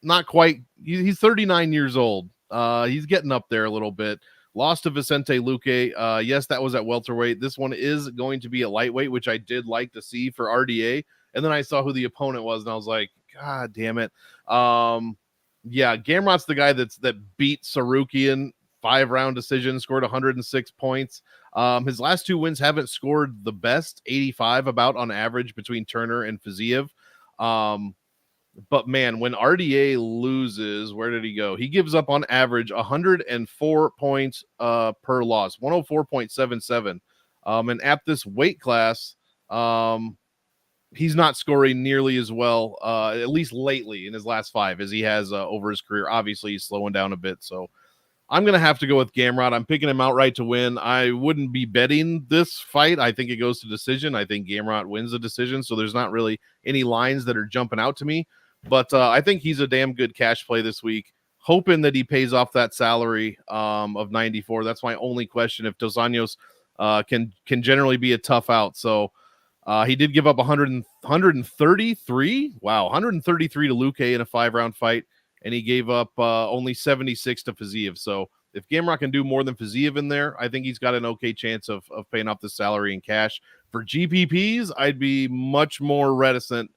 not quite. He's 39 years old. He's getting up there a little bit. Lost to Vicente Luque. Yes, that was at welterweight. This one is going to be at lightweight, which I did like to see for RDA. And then I saw who the opponent was, and I was like, God damn it. Yeah, Gamrot's the guy that beat Sarukian 5-round decision, scored 106 points. His last 2 wins haven't scored the best, 85 about on average between Turner and Fiziev. But man, when RDA loses, where did he go? He gives up on average 104 points per loss, 104.77. And at this weight class, he's not scoring nearly as well, at least lately in his last 5 as he has over his career. Obviously, he's slowing down a bit. So I'm going to have to go with Gamrot. I'm picking him outright to win. I wouldn't be betting this fight. I think it goes to decision. I think Gamrot wins the decision. So there's not really any lines that are jumping out to me. But I think he's a damn good cash play this week, hoping that he pays off that salary of 94. That's my only question. If Dos Anjos can generally be a tough out. So he did give up 133. Wow, 133 to Luque in a 5-round fight, and he gave up only 76 to Fiziev. So if Gamrot can do more than Fiziev in there, I think he's got an okay chance of paying off the salary in cash. For GPPs, I'd be much more reticent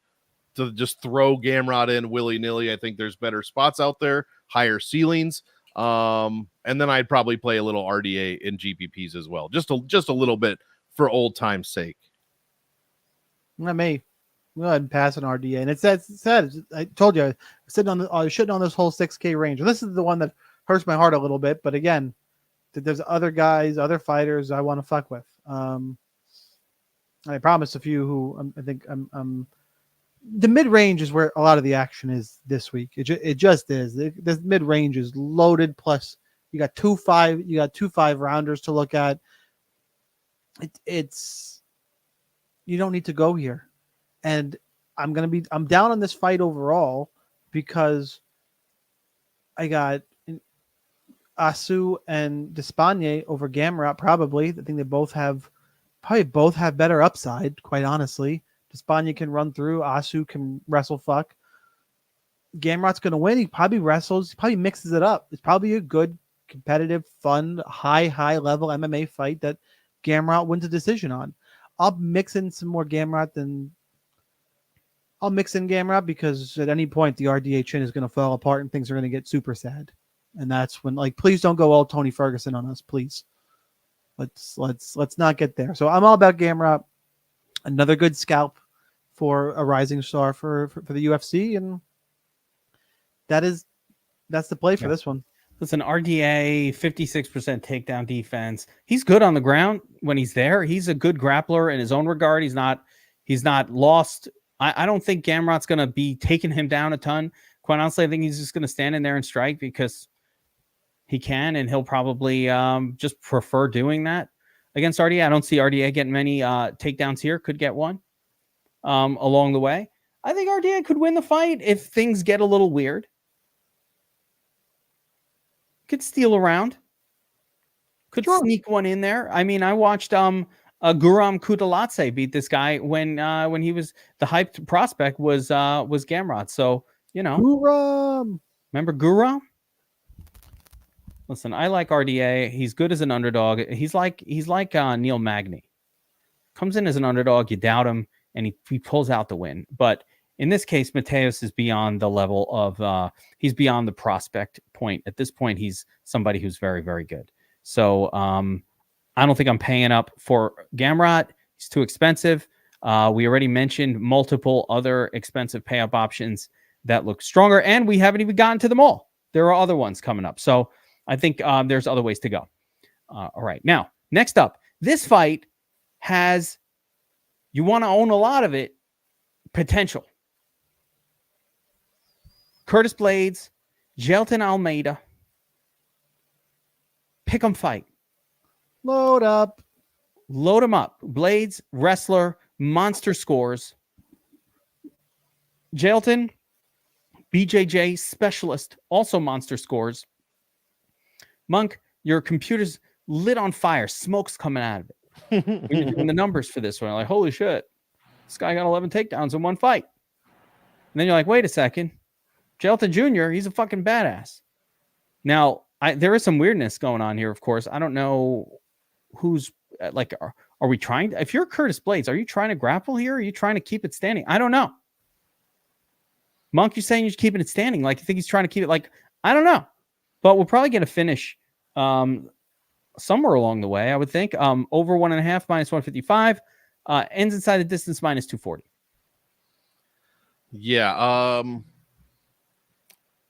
to just throw Gamrot in willy-nilly. I think there's better spots out there, higher ceilings. And then I'd probably play a little RDA in GPPs as well. Just a little bit for old time's sake. Not me. Go ahead and pass an RDA. And it said I told you, I was shitting on this whole 6K range. And this is the one that hurts my heart a little bit. But again, there's other guys, other fighters I want to fuck with. I promised a few who I think I'm the mid-range is where a lot of the action is this week. It just is. The mid-range is loaded. Plus, you got two 5-rounders to look at. It's you don't need to go here, and I'm down on this fight overall because I got Asu and Despaigne over Gamrot. Probably, I think they both have probably both have better upside, quite honestly. Despaigne can run through. Asu can wrestle fuck. Gamrot's going to win. He probably wrestles. He probably mixes it up. It's probably a good, competitive, fun, high level MMA fight that Gamrot wins a decision on. I'll mix in some more Gamrot I'll mix in Gamrot because at any point the RDA chin is going to fall apart and things are going to get super sad. And that's when, like, please don't go all Tony Ferguson on us, please. Let's not get there. So I'm all about Gamrot. Another good scalp for a rising star for the UFC, and that's the play for this one. Listen, RDA 56% takedown defense. He's good on the ground when he's there. He's a good grappler in his own regard. He's not lost. I don't think Gamrot's going to be taking him down a ton. Quite honestly, I think he's just going to stand in there and strike because he can, and he'll probably just prefer doing that against RDA. I don't see RDA getting many takedowns here. Could get one along the way. I think RDA could win the fight if things get a little weird. Could steal around. Could sneak one in there. I mean, I watched Guram Kutaladze beat this guy when he was the hyped prospect was Gamrot. So, you know. Guram. Remember Guram? Listen, I like RDA. He's good as an underdog. He's like Neil Magny. Comes in as an underdog, you doubt him, and he pulls out the win. But in this case, Mateus is beyond the level of he's beyond the prospect point. At this point, he's somebody who's very, very good. So I don't think I'm paying up for Gamrot. He's too expensive. We already mentioned multiple other expensive pay-up options that look stronger, and we haven't even gotten to them all. There are other ones coming up. So I think there's other ways to go. All right. Now, next up, this fight has, you want to own a lot of it, potential. Curtis Blaydes, Jailton Almeida. Pick 'em fight. Load up. Load him up. Blaydes, wrestler, monster scores. Jailton, BJJ specialist, also monster scores. Monk, your computer's lit on fire. Smoke's coming out of it. When you're doing the numbers for this one, like, holy shit, this guy got 11 takedowns in one fight. And then you're like, wait a second. Jailton Jr., he's a fucking badass. Now, there is some weirdness going on here, of course. I don't know who's, like, are we trying to, if you're Curtis Blaydes, are you trying to grapple here? Or are you trying to keep it standing? I don't know. Monk, you're saying you're keeping it standing. Like, you think he's trying to keep it, like, I don't know. But we'll probably get a finish somewhere along the way, I would think. Over 1.5, minus 155. Ends inside the distance, minus 240. Yeah.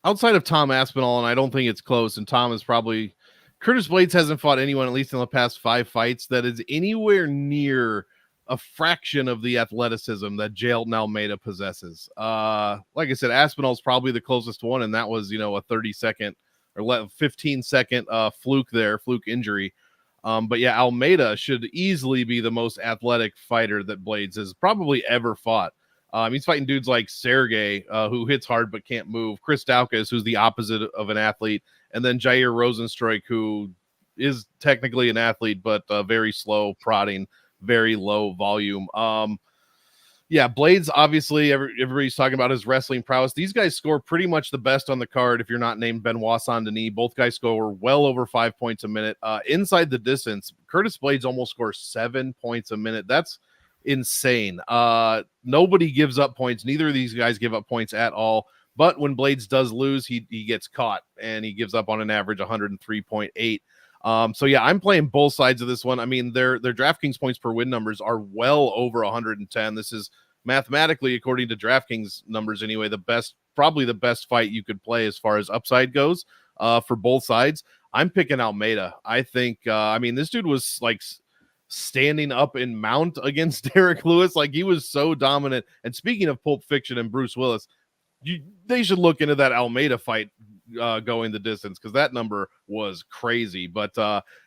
Outside of Tom Aspinall, and I don't think it's close, and Tom is probably... Curtis Blaydes hasn't fought anyone, at least in the past 5 fights, that is anywhere near a fraction of the athleticism that Jailton Almeida possesses. Like I said, Aspinall's probably the closest one, and that was, a 30-second or 15-second fluke injury. But yeah, Almeida should easily be the most athletic fighter that Blaydes has probably ever fought. He's fighting dudes like Sergey, who hits hard but can't move. Chris Daukaus, who's the opposite of an athlete. And then Jair Rosenstruik, who is technically an athlete, but very slow, prodding, very low volume. Yeah, Blaydes, obviously, everybody's talking about his wrestling prowess. These guys score pretty much the best on the card if you're not named Benoit Saint-Denis. Both guys score well over 5 points a minute. Inside the distance, Curtis Blaydes almost scores 7 points a minute. That's insane. Nobody gives up points. Neither of these guys give up points at all. But when Blaydes does lose, he gets caught, and he gives up on an average 103.8. So yeah, I'm playing both sides of this one. I mean, their DraftKings points per win numbers are well over 110. This is mathematically, according to DraftKings numbers anyway, probably the best fight you could play as far as upside goes for both sides. I'm picking Almeida. I think, this dude was like standing up in mount against Derek Lewis. Like, he was so dominant. And speaking of Pulp Fiction and Bruce Willis, they should look into that Almeida fight going the distance, because that number was crazy. But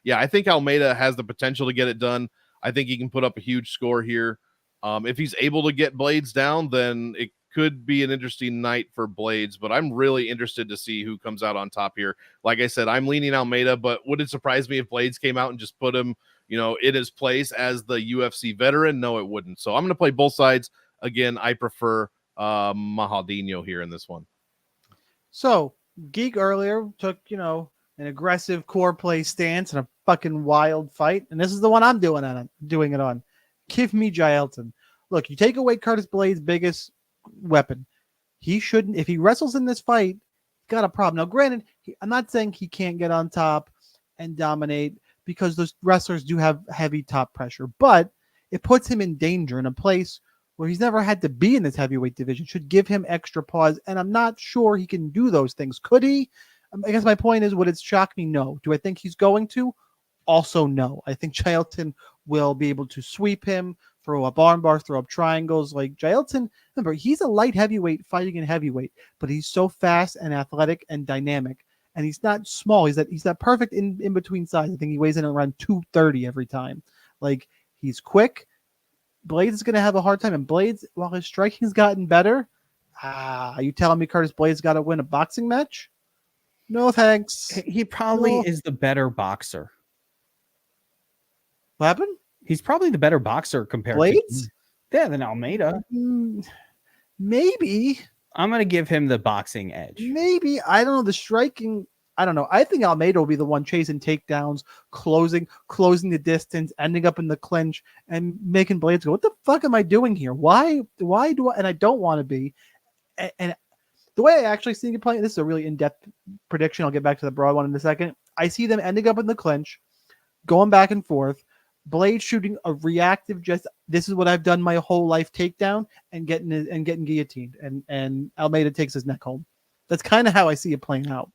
yeah, I think Almeida has the potential to get it done. I think he can put up a huge score here. If he's able to get Blaydes down, then could be an interesting night for Blaydes, but I'm really interested to see who comes out on top here. Like I said, I'm leaning Almeida, but would it surprise me if Blaydes came out and just put him, in his place as the UFC veteran? No, it wouldn't. So I'm going to play both sides. Again, I prefer Maddalena here in this one. So Geek earlier took, an aggressive core play stance in a fucking wild fight, and this is the one I'm doing it on. Give me Jailton. Look, you take away Curtis Blaydes' biggest weapon. He shouldn't, if he wrestles in this fight, got a problem. Now, granted, I'm not saying he can't get on top and dominate, because those wrestlers do have heavy top pressure, but it puts him in danger in a place where he's never had to be in this heavyweight division. Should give him extra pause, and I'm not sure he can do those things. Could he? I guess my point is, would it shock me? No. Do I think he's going to? Also, no. I think Jailton will be able to sweep him, throw up arm bars, throw up triangles. Like Jailton, remember, he's a light heavyweight fighting in heavyweight, but he's so fast and athletic and dynamic. And he's not small. He's that perfect in between size. I think he weighs in around 230 every time. Like, he's quick. Blaydes is going to have a hard time. And Blaydes, while his striking's gotten better, are you telling me Curtis Blaydes got to win a boxing match? No, thanks. He probably is the better boxer. What happened? He's probably the better boxer compared Blaydes? than Almeida. Maybe. I'm going to give him the boxing edge. Maybe. I don't know. The striking, I don't know. I think Almeida will be the one chasing takedowns, closing the distance, ending up in the clinch, and making Blaydes go, what the fuck am I doing here? Why do I? And I don't want to be. And the way I actually see him playing, this is a really in-depth prediction. I'll get back to the broad one in a second. I see them ending up in the clinch, going back and forth, Blaydes shooting a reactive, just this is what I've done my whole life takedown, and getting guillotined, and Almeida takes his neck home. That's kind of how I see it playing out.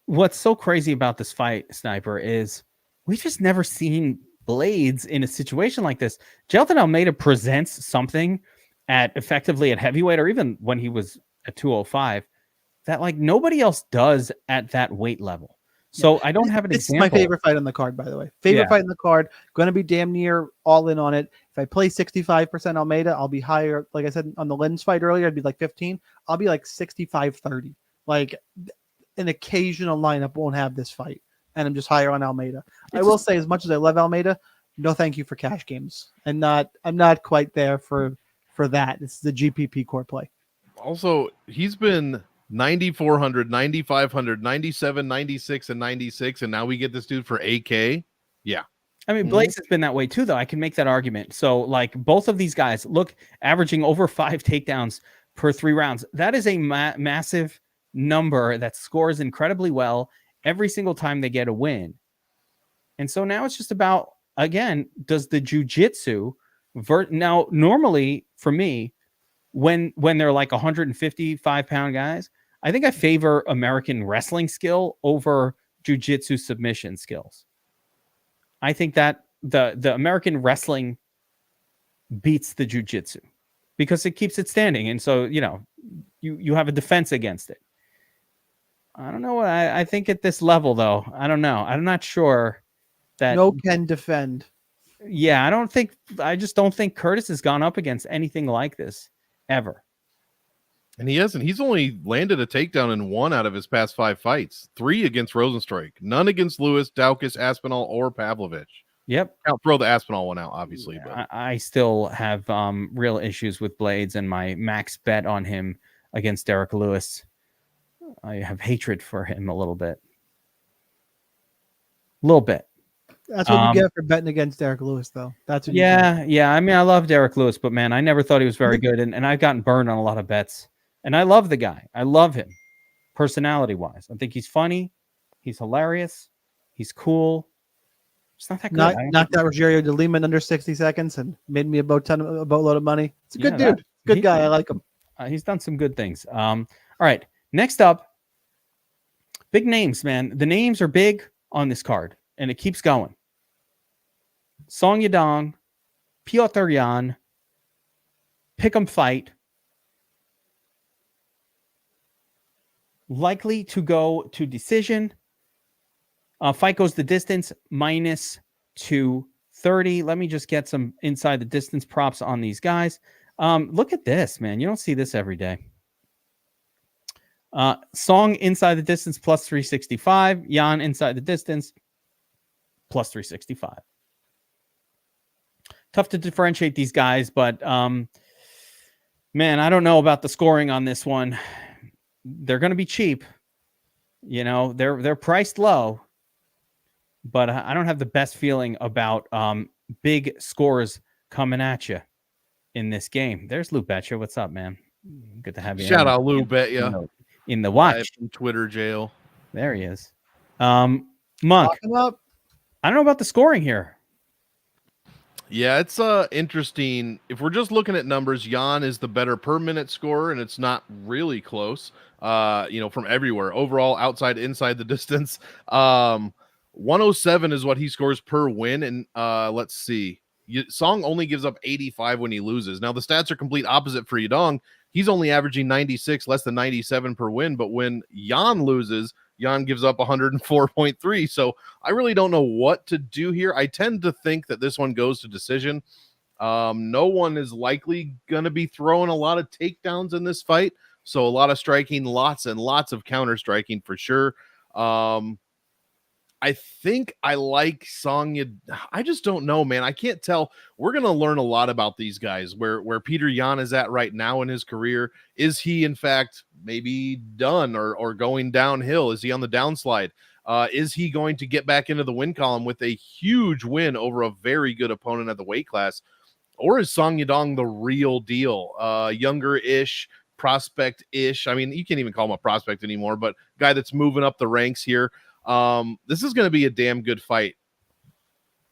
What's so crazy about this fight, Sniper, is we've just never seen Blaydes in a situation like this. Jailton Almeida presents something effectively at heavyweight, or even when he was at 205, that like nobody else does at that weight level. So I don't have an example. It's my favorite fight on the card, by the way. Favorite fight on the card. Going to be damn near all in on it. If I play 65% Almeida, I'll be higher. Like I said on the Lens fight earlier, I'd be like 15. I'll be like 65-30. Like an occasional lineup won't have this fight, and I'm just higher on Almeida. I will say, as much as I love Almeida, no thank you for cash games. I'm not quite there for that. This is the GPP core play. Also, he's been 9,400, 9,500, 97, 96, and 96, and now we get this dude for AK. Yeah. I mean, Blaydes has been that way too, though. I can make that argument. So, like, both of these guys, look, averaging over 5 takedowns per 3 rounds. That is a massive number that scores incredibly well every single time they get a win. And so now it's just about, again, does the jiu-jitsu now, normally for me, when they're like 155-pound guys, I think I favor American wrestling skill over jiu-jitsu submission skills. I think that the American wrestling beats the jiu-jitsu because it keeps it standing. And so, you have a defense against it. I don't know. I think at this level, though, I don't know. I'm not sure that no can defend. Yeah, I just don't think Curtis has gone up against anything like this ever. And he hasn't. He's only landed a takedown in 1 out of his past 5 fights. 3 against Rosenstrike. None against Lewis, Daukaus, Aspinall, or Pavlovich. Yep. I'll throw the Aspinall one out, obviously. Yeah, but I still have real issues with Blaydes, and my max bet on him against Derek Lewis. I have hatred for him a little bit. That's what you get for betting against Derek Lewis, though. That's what yeah. I mean, I love Derek Lewis, but man, I never thought he was very good, and I've gotten burned on a lot of bets. And I love the guy. I love him, personality-wise. I think he's funny. He's hilarious. He's cool. It's not that good. Knocked out Rogerio de Lima in under 60 seconds and made me a boatload of money. It's a good dude. Good guy. I like him. He's done some good things. All right. Next up, big names, man. The names are big on this card, and it keeps going. Song Yadong, Piotr Yan, pick'em fight. Likely to go to decision. Fight goes the distance, -230. Let me just get some inside the distance props on these guys. Look at this, man. You don't see this every day. Song inside the distance plus 365. Jan inside the distance plus 365. Tough to differentiate these guys, but man, I don't know about the scoring on this one. They're going to be cheap. You know, they're priced low, but I don't have the best feeling about big scores coming at you in this game. There's Lou Betcha. What's up, man? Good to have you. Shout out Lou Betcha in the watch. In Twitter jail. There he is. Monk. I don't know about the scoring here. Yeah, it's interesting. If we're just looking at numbers, Jan is the better per minute scorer, and it's not really close. From everywhere. Overall, outside, inside the distance. 107 is what he scores per win, and let's see. Song only gives up 85 when he loses. Now the stats are complete opposite for Yadong. He's only averaging 96, less than 97 per win. But when Jan loses, Jan gives up 104.3. So I really don't know what to do here. I tend to think that this one goes to decision. No one is likely going to be throwing a lot of takedowns in this fight. So a lot of striking, lots and lots of counter striking for sure. I think I like Song. I just don't know, man. I can't tell. We're going to learn a lot about these guys, where Peter Yan is at right now in his career. Is he, in fact, maybe done or going downhill? Is he on the downslide? Is he going to get back into the win column with a huge win over a very good opponent at the weight class? Or is Song Yadong the real deal? Younger-ish, prospect-ish. I mean, you can't even call him a prospect anymore, but guy that's moving up the ranks here. This is going to be a damn good fight.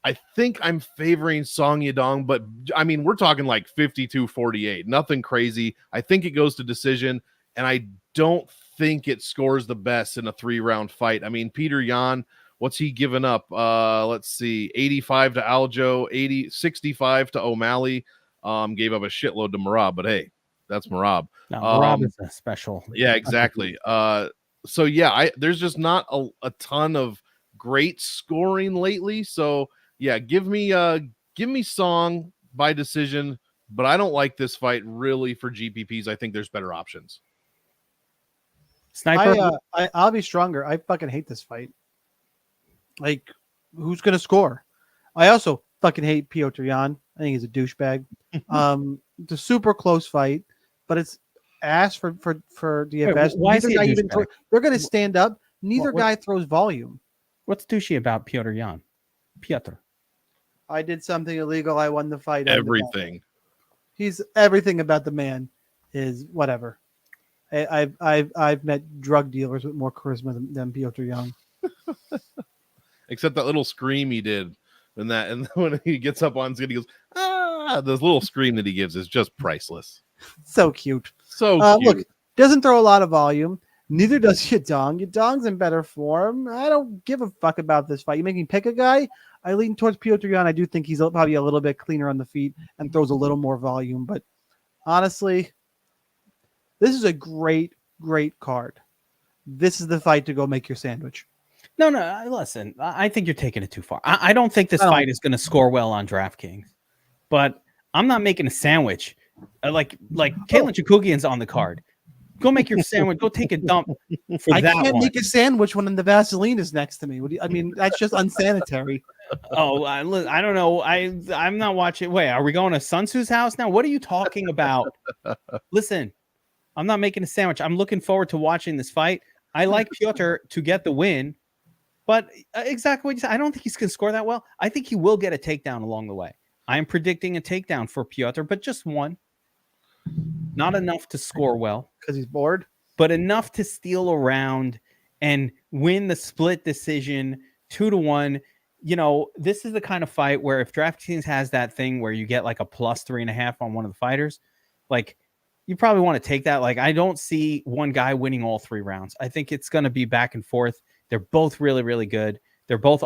I think I'm favoring Song Yadong, but I mean, we're talking like 52-48, nothing crazy. I think it goes to decision, and I don't think it scores the best in a 3-round fight. I mean, Peter Yan, what's he given up? Let's see, 85 to Aljo, 65 to O'Malley, gave up a shitload to Moroz, but hey, that's Moroz. No, Moroz is a special. Yeah, exactly. So yeah, there's just not a ton of great scoring lately. So yeah, give me Song by decision, but I don't like this fight really for GPPs. I think there's better options. Sniper, I'll be stronger. I fucking hate this fight. Like, who's gonna score? I also fucking hate Piotr Yan. I think he's a douchebag. It's a super close fight, but it's ass for DFS. Why is he a douchebag? They're going to stand up. Neither guy throws volume. What's douchey about Piotr Yan? Piotr. I did something illegal. I won the fight. Everything. He's everything about the man is whatever. I've met drug dealers with more charisma than Piotr Yan. Except that little scream he did and when he gets up on screen, he goes, ah, this little scream that he gives is just priceless. So cute. So cute. Look, doesn't throw a lot of volume. Neither does Yadong. Yadong's in better form. I don't give a fuck about this fight. You make me pick a guy. I lean towards Piotr Yan. I do think he's probably a little bit cleaner on the feet and throws a little more volume. But honestly, this is a great, great card. This is the fight to go make your sandwich. No, listen. I think you're taking it too far. I don't think this fight is going to score well on DraftKings. But I'm not making a sandwich. Like Caitlin Chookagian's on the card. Go make your sandwich. Go take a dump. I can't make a sandwich when the Vaseline is next to me. I mean, that's just unsanitary. Oh, I don't know. I'm not watching. Wait, are we going to Sun Tzu's house now? What are you talking about? Listen, I'm not making a sandwich. I'm looking forward to watching this fight. I like Piotr to get the win, but exactly what you said. I don't think he's going to score that well. I think he will get a takedown along the way. I am predicting a takedown for Piotr, but just one. Not enough to score well. Because he's bored? But enough to steal around and win the split decision 2-1. You know, this is the kind of fight where if DraftKings has that thing where you get like a plus 3.5 on one of the fighters, like you probably want to take that. Like I don't see one guy winning all 3 rounds. I think it's going to be back and forth. They're both really, really good. They're both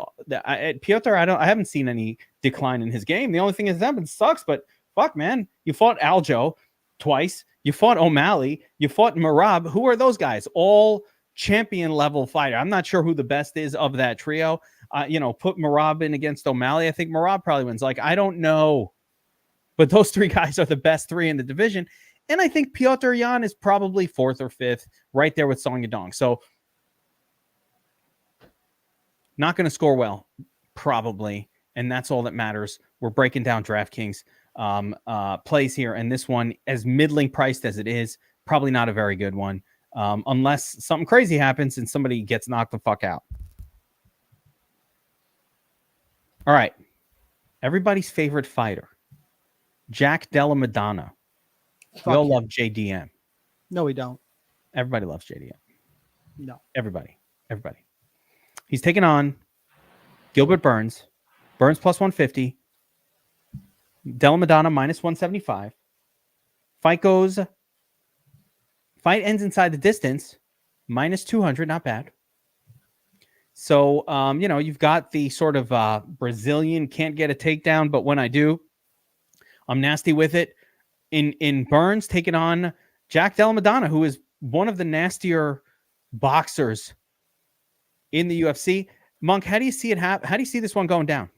Piotr. I haven't seen any decline in his game. The only thing is that sucks, but fuck, man, you fought Aljo twice. You fought O'Malley. You fought Moroz. Who are those guys? All champion level fighter. I'm not sure who the best is of that trio. Put Moroz in against O'Malley. I think Moroz probably wins. Like, I don't know. But those three guys are the best three in the division. And I think Petr Yan is probably fourth or fifth, right there with Song Yadong. So not going to score well, probably. And that's all that matters. We're breaking down DraftKings plays here. And this one, as middling priced as it is, probably not a very good one. Unless something crazy happens and somebody gets knocked the fuck out. All right. Everybody's favorite fighter, Jack Della Madonna. We all love JDM. No, we don't. Everybody loves JDM. No. Everybody. He's taking on Gilbert Burns. Burns plus 150. Della Madonna minus 175. Fight ends inside the distance. Minus 200. Not bad. So, you've got the sort of Brazilian can't get a takedown, but when I do, I'm nasty with it. In Burns taking on Jack Della Madonna, who is one of the nastier boxers in the UFC. Monk, how do you see it happen? How do you see this one going down?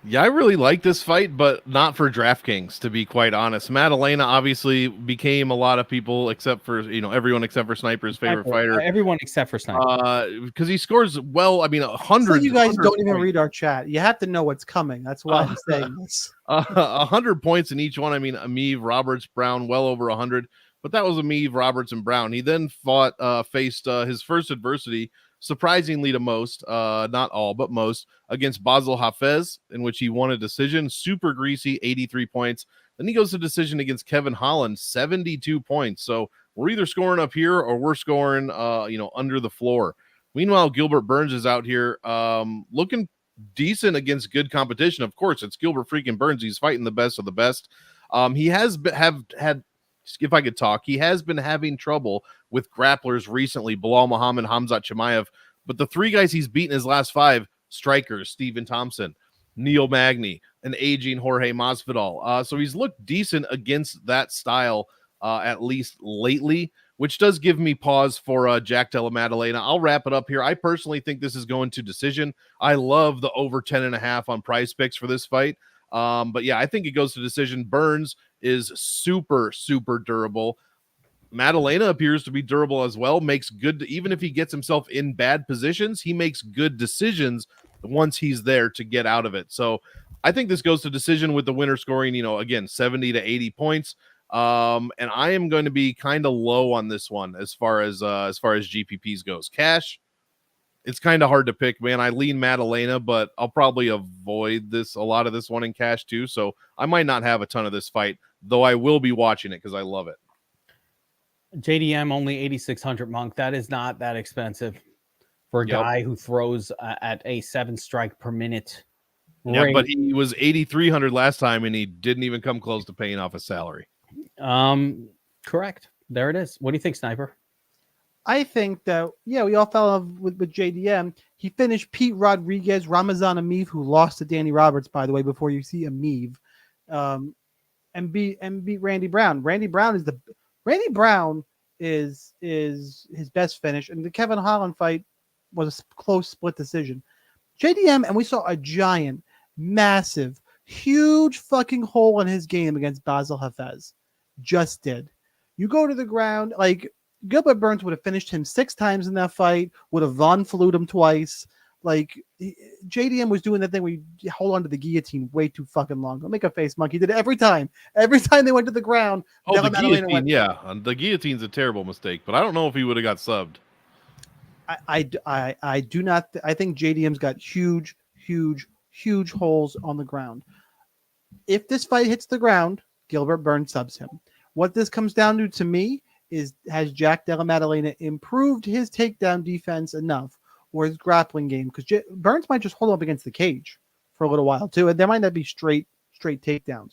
Yeah, I really like this fight, but not for DraftKings, to be quite honest. Maddalena obviously became a lot of people, except for, everyone except for Sniper's favorite fighter. Everyone except for Sniper. Because he scores well, 100. So you guys don't even read our chat. You have to know what's coming. That's why I'm saying this. 100 points in each one. Ameev, Roberts, Brown, well over 100. But that was Ameev, Roberts, and Brown. He then faced his first adversity, surprisingly to most, not all, but most, against Basel Hafez, in which he won a decision. Super greasy, 83 points. Then he goes to decision against Kevin Holland, 72 points. So we're either scoring up here or we're scoring, under the floor. Meanwhile, Gilbert Burns is out here looking decent against good competition. Of course, it's Gilbert freaking Burns. He's fighting the best of the best. He has had, if I could talk, he has been having trouble with grapplers recently, Bilal Muhammad, Hamzat Chimaev, but the three guys he's beaten his last five, strikers, Stephen Thompson, Neil Magny, and aging Jorge Masvidal. So he's looked decent against that style, at least lately, which does give me pause for Jack Della Maddalena. I'll wrap it up here. I personally think this is going to decision. I love the over 10.5 on Prize Picks for this fight. But yeah, I think it goes to decision. Burns is super, super durable. Maddalena appears to be durable as well, makes good, even if he gets himself in bad positions, he makes good decisions once he's there to get out of it. So I think this goes to decision with the winner scoring, again, 70 to 80 points. And I am going to be kind of low on this one as far as GPPs goes. Cash, it's kind of hard to pick, man. I lean Maddalena, but I'll probably avoid a lot of this one in cash too. So I might not have a ton of this fight, though I will be watching it because I love it. JDM only 8,600, Monk. That is not that expensive for a guy who throws at a 7 strike per minute. Yeah, but he was 8,300 last time, and he didn't even come close to paying off his salary. Correct. There it is. What do you think, Sniper? I think that, we all fell in love with JDM. He finished Pete Rodriguez, Ramazan Ameev, who lost to Danny Roberts, by the way, before you see Ameev, and beat Randy Brown. Randy Brown is his best finish, and the Kevin Holland fight was a close split decision. JDM, and we saw a giant, massive, huge fucking hole in his game against Basel Hafez. Just did. You go to the ground, like Gilbert Burns would have finished him 6 times in that fight, would have Von Flued him twice. Like, JDM was doing that thing where you hold on to the guillotine way too fucking long. Don't make a face, Monkey. He did it every time. Every time they went to the ground. Oh, the guillotine, the guillotine's a terrible mistake, but I don't know if he would have got subbed. I do not. I think JDM's got huge holes on the ground. If this fight hits the ground, Gilbert Burns subs him. What this comes down to me is, has Jack Della Maddalena improved his takedown defense enough, or his grappling game? Because Burns might just hold him up against the cage for a little while too, and there might not be straight takedowns.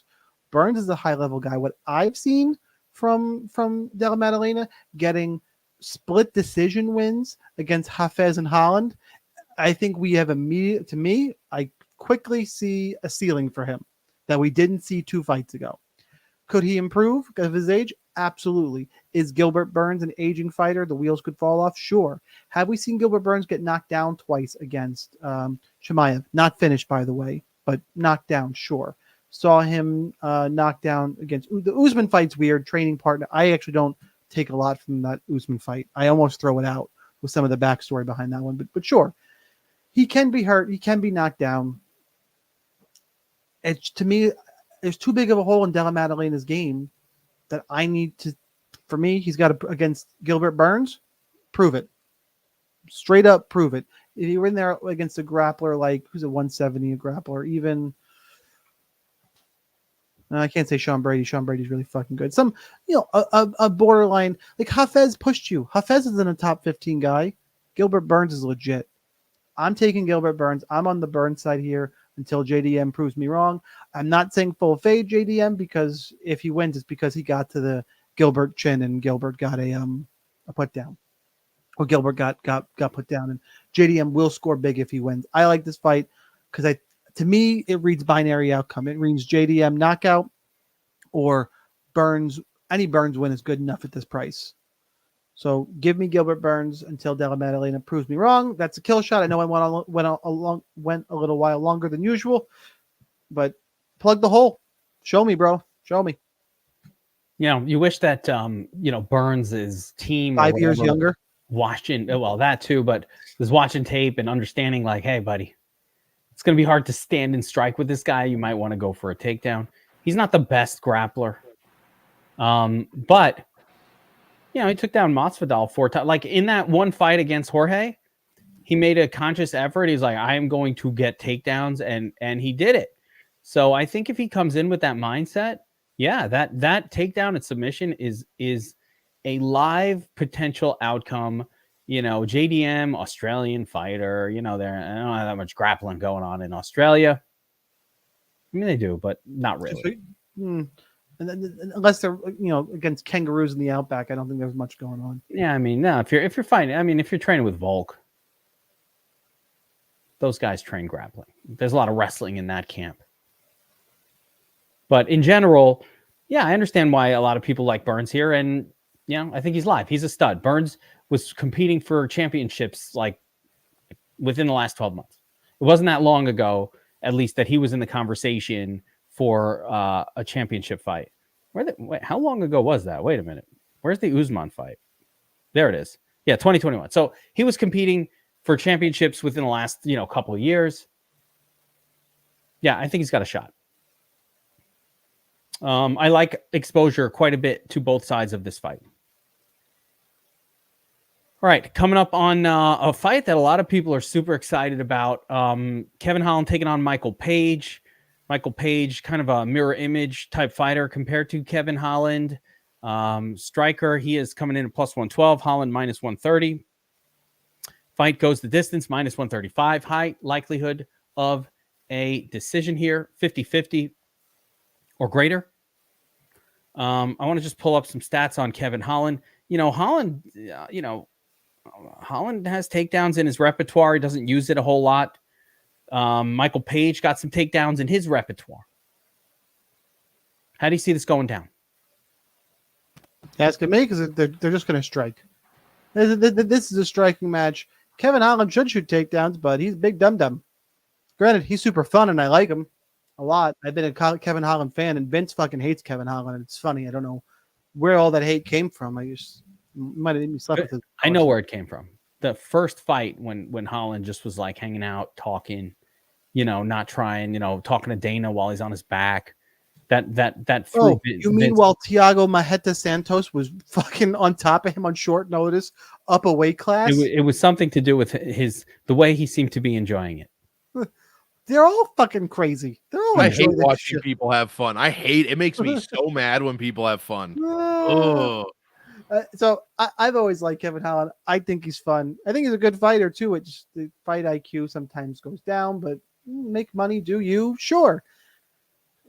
Burns is a high level guy. What I've seen from Della Maddalena getting split decision wins against Hafez and Holland, I think we have I quickly see a ceiling for him that we didn't see 2 fights ago. Could he improve because of his age? Absolutely. Is Gilbert Burns an aging fighter? The wheels could fall off? Sure. Have we seen Gilbert Burns get knocked down twice against Chimaev? Not finished, by the way, but knocked down, sure. Saw him knock down against the Usman fight's weird. Training partner. I actually don't take a lot from that Usman fight. I almost throw it out with some of the backstory behind that one. But sure, he can be hurt. He can be knocked down. It's, to me, there's too big of a hole in Della Maddalena's game that I need to. For me, he's got to, against Gilbert Burns, prove it. Straight up prove it. If you were in there against a grappler like, who's a 170 a grappler, even, I can't say Sean Brady. Sean Brady's really fucking good. Some, a borderline, like Hafez pushed you. Hafez isn't a top 15 guy. Gilbert Burns is legit. I'm taking Gilbert Burns. I'm on the Burns side here until JDM proves me wrong. I'm not saying full fade JDM, because if he wins, it's because he got to the Gilbert chin and Gilbert got a put down. Or Gilbert got put down, and JDM will score big if he wins. I like this fight because to me it reads binary outcome. It reads JDM knockout or Burns. Any Burns win is good enough at this price. So give me Gilbert Burns until Della Maddalena proves me wrong. That's a kill shot. I know I went a little while longer than usual, but plug the hole. Show me, bro. Show me. You wish that Burns' team 5 years younger. Watching, well, that too, but was watching tape and understanding, like, hey, buddy, it's going to be hard to stand and strike with this guy. You might want to go for a takedown. He's not the best grappler. But, he took down Masvidal 4 times. Like, in that one fight against Jorge, he made a conscious effort. He's like, I am going to get takedowns, and he did it. So I think if he comes in with that mindset, that takedown and submission is a live potential outcome. JDM, Australian fighter, they don't have that much grappling going on in Australia. I mean, they do, but not really. Unless they're, against kangaroos in the outback, I don't think there's much going on. Yeah, I mean, no, if you're fighting, I mean, if you're training with Volk, those guys train grappling. There's a lot of wrestling in that camp. But in general, I understand why a lot of people like Burns here, and I think he's live. He's a stud. Burns was competing for championships like within the last 12 months. It wasn't that long ago, at least, that he was in the conversation for a championship fight. How long ago was that? Wait a minute. Where's the Usman fight? There it is. Yeah, 2021. So he was competing for championships within the last, couple of years. Yeah, I think he's got a shot. I like exposure quite a bit to both sides of this fight. All right, coming up on a fight that a lot of people are super excited about. Kevin Holland taking on Michael Page. Michael Page, kind of a mirror image type fighter compared to Kevin Holland. Striker, he is coming in at plus 112. Holland minus 130. Fight goes the distance, minus 135. High likelihood of a decision here, 50-50 or greater. I want to just pull up some stats on Kevin Holland. Holland has takedowns in his repertoire. He doesn't use it a whole lot. Michael Page got some takedowns in his repertoire. How do you see this going down? Asking me, because they're just going to strike. This is a striking match. Kevin Holland should shoot takedowns, but he's a big dum-dum. Granted, he's super fun, and I like him a lot. I've been a Kevin Holland fan, and Vince fucking hates Kevin Holland, and it's funny. I don't know where all that hate came from. I just might have made me slept with it. I know where it came from. The first fight when Holland just was like hanging out, talking, not trying, talking to Dana while he's on his back. That threw. You mean while Thiago Maheta Santos was fucking on top of him on short notice, up a weight class? It was something to do with the way he seemed to be enjoying it. They're all fucking crazy. They're all. I hate watching people have fun. I hate it. Makes me so mad when people have fun. So I've always liked Kevin Holland. I think he's fun. I think he's a good fighter too. It's the fight IQ sometimes goes down, but make money, do you? Sure.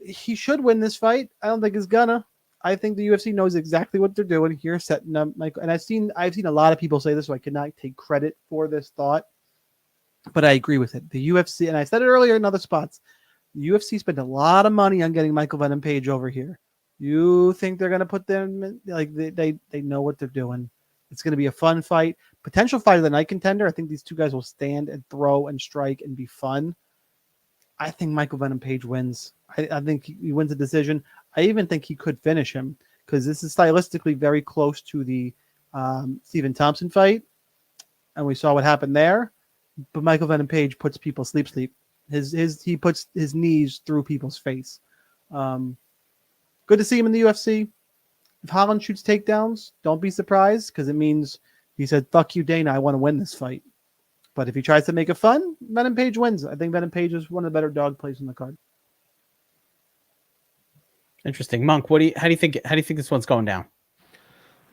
He should win this fight. I don't think he's gonna. I think the UFC knows exactly what they're doing here, setting up Michael. And I've seen a lot of people say this, so I cannot take credit for this thought. But I agree with it. The UFC, and I said it earlier in other spots, the UFC spent a lot of money on getting Michael Venom Page over here. You think they're going to put them in, like they know what they're doing. It's going to be a fun fight. Potential fight of the night contender. I think these two guys will stand and throw and strike and be fun. I think Michael Venom Page wins. I think he wins the decision. I even think he could finish him because this is stylistically very close to the Stephen Thompson fight, and we saw what happened there. But Michael Venom Page puts people sleep. He puts his knees through people's face. Good to see him in the UFC. If Holland shoots takedowns, don't be surprised because it means he said, "Fuck you, Dana. I want to win this fight." But if he tries to make it fun, Venom Page wins. I think Venom Page is one of the better dog plays in the card. Interesting, Monk. How do you think this one's going down?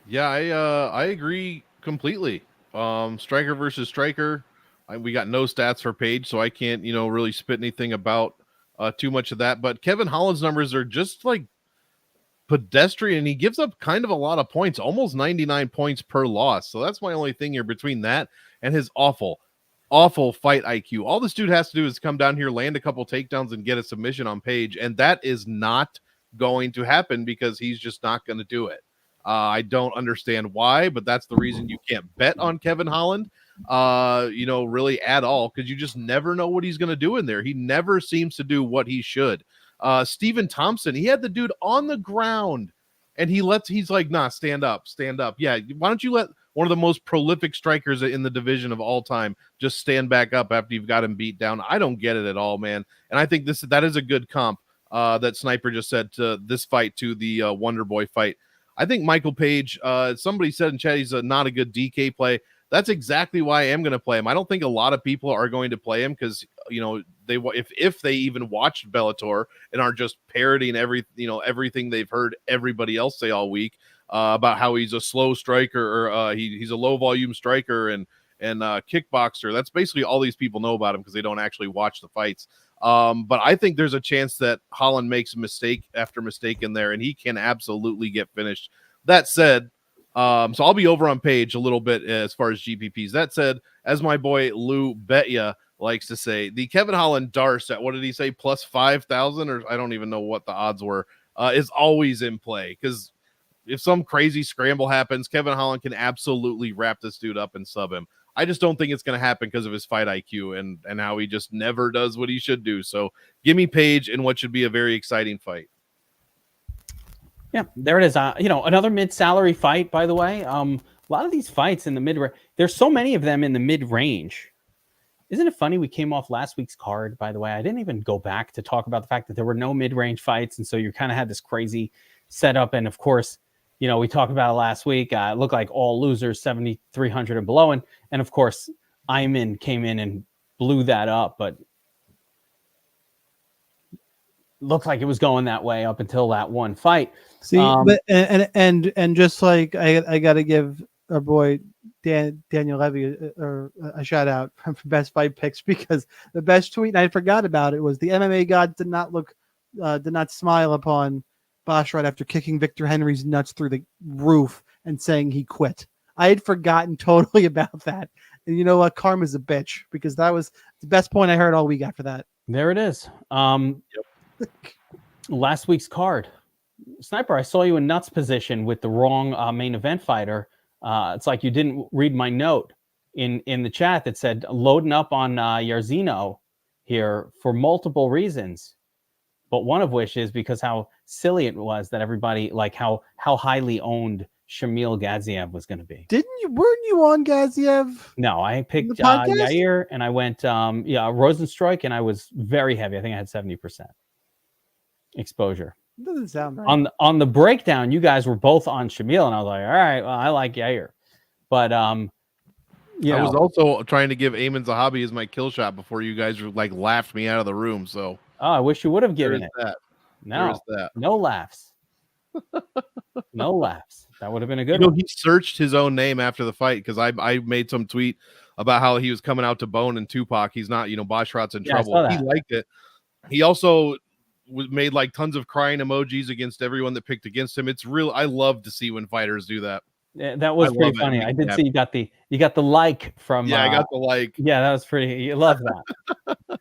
Yeah, I agree completely. Striker versus striker. We got no stats for Page, so I can't really spit anything about too much of that. But Kevin Holland's numbers are just like pedestrian. He gives up kind of a lot of points, almost 99 points per loss. So that's my only thing here between that and his awful fight IQ. All this dude has to do is come down here, land a couple takedowns, and get a submission on Page, and that is not going to happen because he's just not going to do it. I don't understand why, but that's the reason you can't bet on Kevin Holland, really at all, because you just never know what he's going to do in there. He never seems to do what he should. Stephen Thompson, he had the dude on the ground, and he's like, nah, stand up. Yeah, why don't you let one of the most prolific strikers in the division of all time just stand back up after you've got him beat down? I don't get it at all, man. And I think that is a good comp that Sniper just said to this fight to the Wonder Boy fight. I think Michael Page, somebody said in chat, he's not a good DK play. That's exactly why I am going to play him. I don't think a lot of people are going to play him because, if they even watched Bellator and aren't just parroting everything they've heard everybody else say all week about how he's a slow striker or he's a low volume striker and kickboxer. That's basically all these people know about him because they don't actually watch the fights. But I think there's a chance that Holland makes mistake after mistake in there, and he can absolutely get finished. That said, so I'll be over on Page a little bit as far as GPPs. That said, as my boy Lou Betya likes to say, the Kevin Holland Darce at, what did he say, plus 5,000, or I don't even know what the odds were, is always in play because if some crazy scramble happens, Kevin Holland can absolutely wrap this dude up and sub him. I just don't think it's going to happen because of his fight IQ and how he just never does what he should do. So give me Page in what should be a very exciting fight. Yeah, there it is. Another mid-salary fight, by the way. A lot of these fights in the mid-range, there's so many of them in the mid-range. Isn't it funny? We came off last week's card, by the way. I didn't even go back to talk about the fact that there were no mid-range fights. And so you kind of had this crazy setup. And of course, we talked about it last week. It looked like all losers, 7,300 and below. And of course, Iman came in and blew that up. But looked like it was going that way up until that one fight. See, but and just like I got to give our boy Daniel Levy a shout out from Best Fight Picks because the best tweet, and I forgot about it, was the MMA god did not smile upon Bosch right after kicking Victor Henry's nuts through the roof and saying he quit. I had forgotten totally about that. And you know what? Karma's a bitch because that was the best point I heard all week after that. There it is. Last week's card. Sniper, I saw you in nuts position with the wrong main event fighter. It's like you didn't read my note in the chat that said loading up on Yarzino here for multiple reasons. But one of which is because how silly it was that everybody, like how highly owned Shamil Gaziev was going to be. Weren't you on Gaziev? No, I picked Yair and I went, Rosenstruik, and I was very heavy. I think I had 70% exposure. Doesn't sound right. On the breakdown, you guys were both on Shamil, and I was like, all right, well, I like Yair. But, I was also trying to give Eamon Zahabi as my kill shot before you guys laughed me out of the room, so. Oh, I wish you would have given it. That. No, no laughs. No laughs. That would have been a good one. He searched his own name after the fight because I made some tweet about how he was coming out to Bone and Tupac. He's not, Basharat's in trouble. He liked it. He also made tons of crying emojis against everyone that picked against him. It's real. I love to see when fighters do that. Yeah, that was pretty funny. I did see you got the like from. Yeah, I got the like. Yeah, that was pretty. You love that.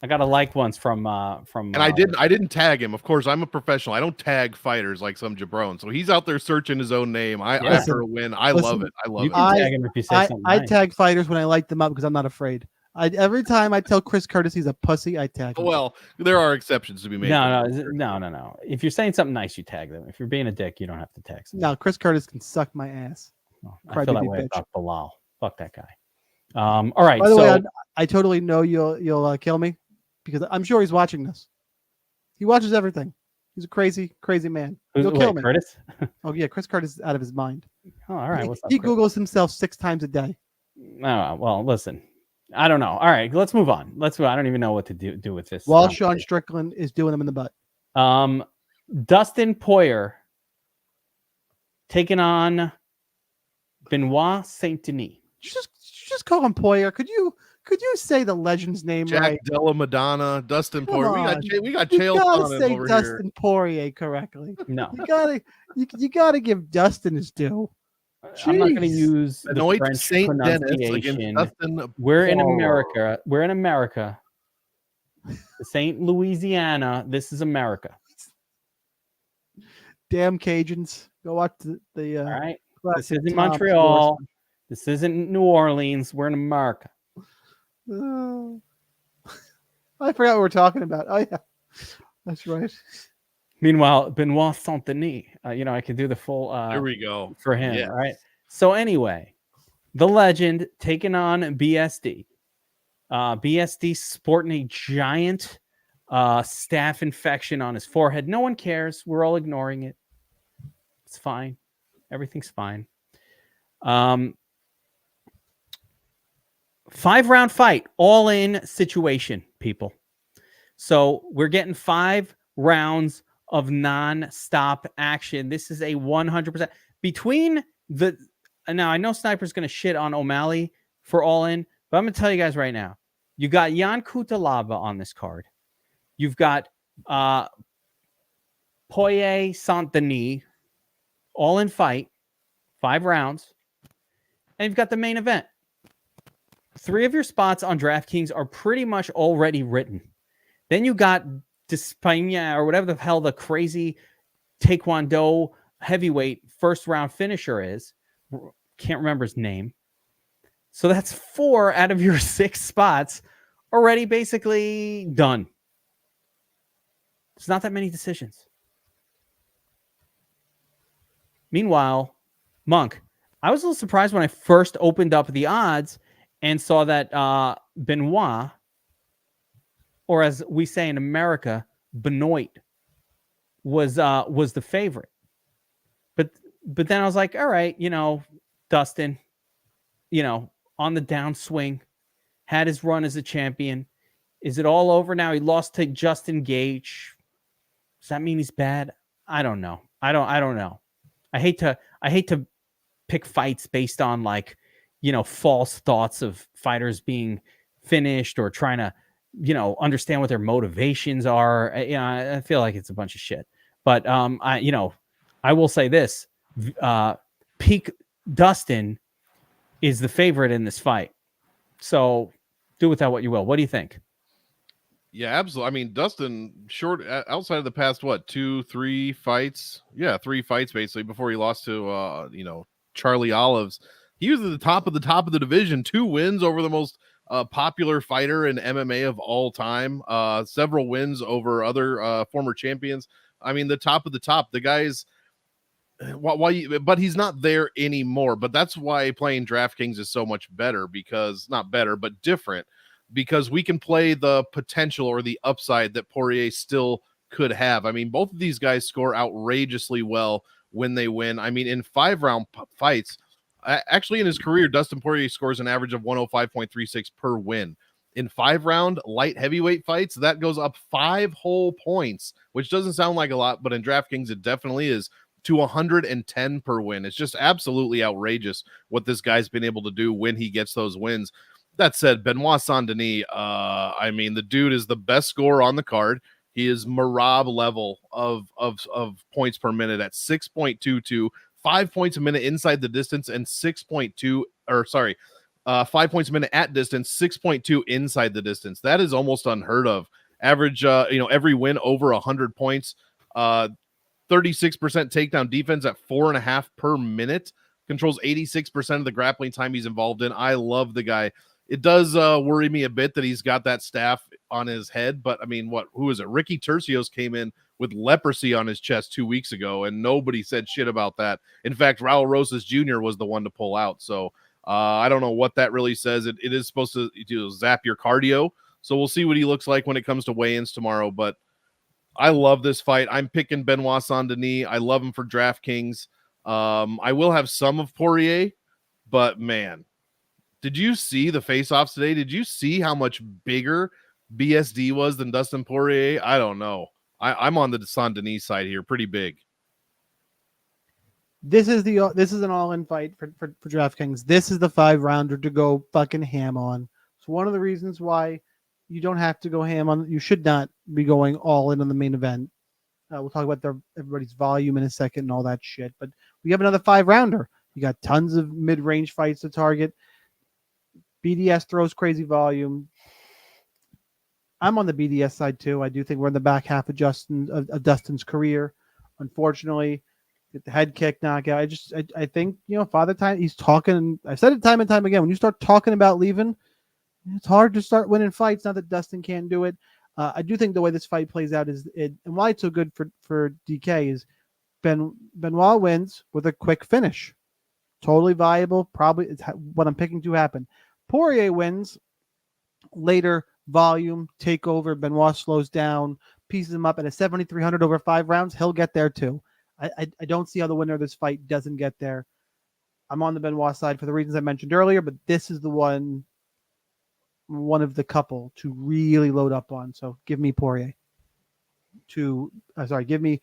I got a like once from. And I didn't tag him. Of course, I'm a professional. I don't tag fighters like some jabron. So he's out there searching his own name. After a win, love it. I love it. Tag him if you say something I nice. tag fighters when I light them up because I'm not afraid. Every time I tell Chris Curtis he's a pussy, I tag him. Well, there are exceptions to be made. No. If you're saying something nice, you tag them. If you're being a dick, you don't have to tag them. No, Chris Curtis can suck my ass. Oh, I feel that way bitch. about Bilal. Fuck that guy. All right. By the way, I totally know you'll kill me because I'm sure he's watching this. He watches everything. He's a crazy man. He'll kill me. Curtis? Oh yeah, Chris Curtis is out of his mind. Oh, all right. He Googles himself 6 times a day. Oh, well, listen. I don't know. All right, let's move on. I don't even know what to do with this. While Sean Strickland is doing him in the butt. Dustin Poirier taking on Benoit Saint Denis. Just call him Poirier. Could you say the legend's name Jack right? Della Madonna, Dustin Poirier. We got you Chael gotta Sonnen say over Dustin here. Poirier correctly. No, you gotta give Dustin his due. I'm not going to use the Benoit French Saint Denis pronunciation. against Dustin We're in Poirier. America. St. Louisiana. This is America. Damn Cajuns! Go watch the All right. This classic isn't Tom Montreal. This isn't New Orleans. We're in America. I forgot what we're talking about. Oh yeah, that's right. Meanwhile, Benoit Saint Denis. I could do the full. Here we go for him. Yes. All right. So anyway, the legend taking on BSD. BSD sporting a giant staph infection on his forehead. No one cares. We're all ignoring it. It's fine. Everything's fine. 5-round fight, all in situation, people. So we're getting 5 rounds of non-stop action. This is a 100% between the. Now I know Sniper's going to shit on O'Malley for all in, but I'm going to tell you guys right now. You got Jan Kutalaba on this card. You've got Poirier Saint Denis, all in fight, 5 rounds, and you've got the main event. 3 of your spots on DraftKings are pretty much already written. Then you got Despaigne or whatever the hell the crazy Taekwondo heavyweight first round finisher is. Can't remember his name. So that's 4 out of your 6 spots already basically done. It's not that many decisions. Meanwhile, Monk, I was a little surprised when I first opened up the odds and saw that Benoit, or as we say in America, Benoit, was the favorite. But then I was like, all right, Dustin, on the downswing, had his run as a champion. Is it all over now? He lost to Justin Gage. Does that mean he's bad? I don't know. I don't know. I hate to pick fights based on false thoughts of fighters being finished or trying to, understand what their motivations are. I feel like it's a bunch of shit. But I will say this: peak Dustin is the favorite in this fight. So do with that what you will. What do you think? Yeah, absolutely. I mean, Dustin, short outside of the past, 2-3 fights? Yeah, 3 fights basically before he lost to Charlie Olives. He was at the top of the division. 2 wins over the most popular fighter in MMA of all time. Several wins over other former champions. I mean, the top of the top. The guy's but he's not there anymore. But that's why playing DraftKings is so much better, because not better, but different, because we can play the potential or the upside that Poirier still could have. I mean, both of these guys score outrageously well when they win. I mean, in 5-round fights, actually in his career, Dustin Poirier scores an average of 105.36 per win. In 5-round light heavyweight fights, that goes up 5 whole points, which doesn't sound like a lot, but in DraftKings, it definitely is, to 110 per win. It's just absolutely outrageous what this guy's been able to do when he gets those wins. That said, Benoit Saint Denis, I mean, the dude is the best scorer on the card. He is Moroz level of points per minute at 6.22, 5 points a minute inside the distance, and 5 points a minute at distance, 6.2 inside the distance. That is almost unheard of. Average, every win over 100 points. 36% takedown defense at 4.5 per minute. Controls 86% of the grappling time he's involved in. I love the guy. It does worry me a bit that he's got that staff on his head. But I mean, who is it? Ricky Tercios came in with leprosy on his chest 2 weeks ago, and nobody said shit about that. In fact, Raul Rosas Jr. was the one to pull out. So I don't know what that really says. It is supposed to zap your cardio. So we'll see what he looks like when it comes to weigh-ins tomorrow. But I love this fight. I'm picking Benoit Saint-Denis. I love him for DraftKings. I will have some of Poirier, but man, did you see the face-offs today? Did you see how much bigger BSD was than Dustin Poirier? I don't know. I'm on the Saint-Denis side here, pretty big. This is an all-in fight for DraftKings. This is the 5-rounder to go fucking ham on. It's one of the reasons why you don't have to go ham on. You should not be going all in on the main event. We'll talk about everybody's volume in a second and all that shit. But we have another 5-rounder. You got tons of mid-range fights to target. BDS throws crazy volume. I'm on the BDS side too. I do think we're in the back half of Dustin's career. Unfortunately, get the head kick knockout. I think, Father Time, he's talking. I've said it time and time again. When you start talking about leaving, it's hard to start winning fights. Not that Dustin can't do it. I do think the way this fight plays out and why it's so good for DK is Benoit wins with a quick finish. Totally viable. Probably it's what I'm picking to happen. Poirier wins later, volume, takeover. Benoit slows down, pieces him up at a 7,300 over 5 rounds. He'll get there too. I don't see how the winner of this fight doesn't get there. I'm on the Benoit side for the reasons I mentioned earlier, but this is the one of the couple to really load up on. So give me Poirier. Give me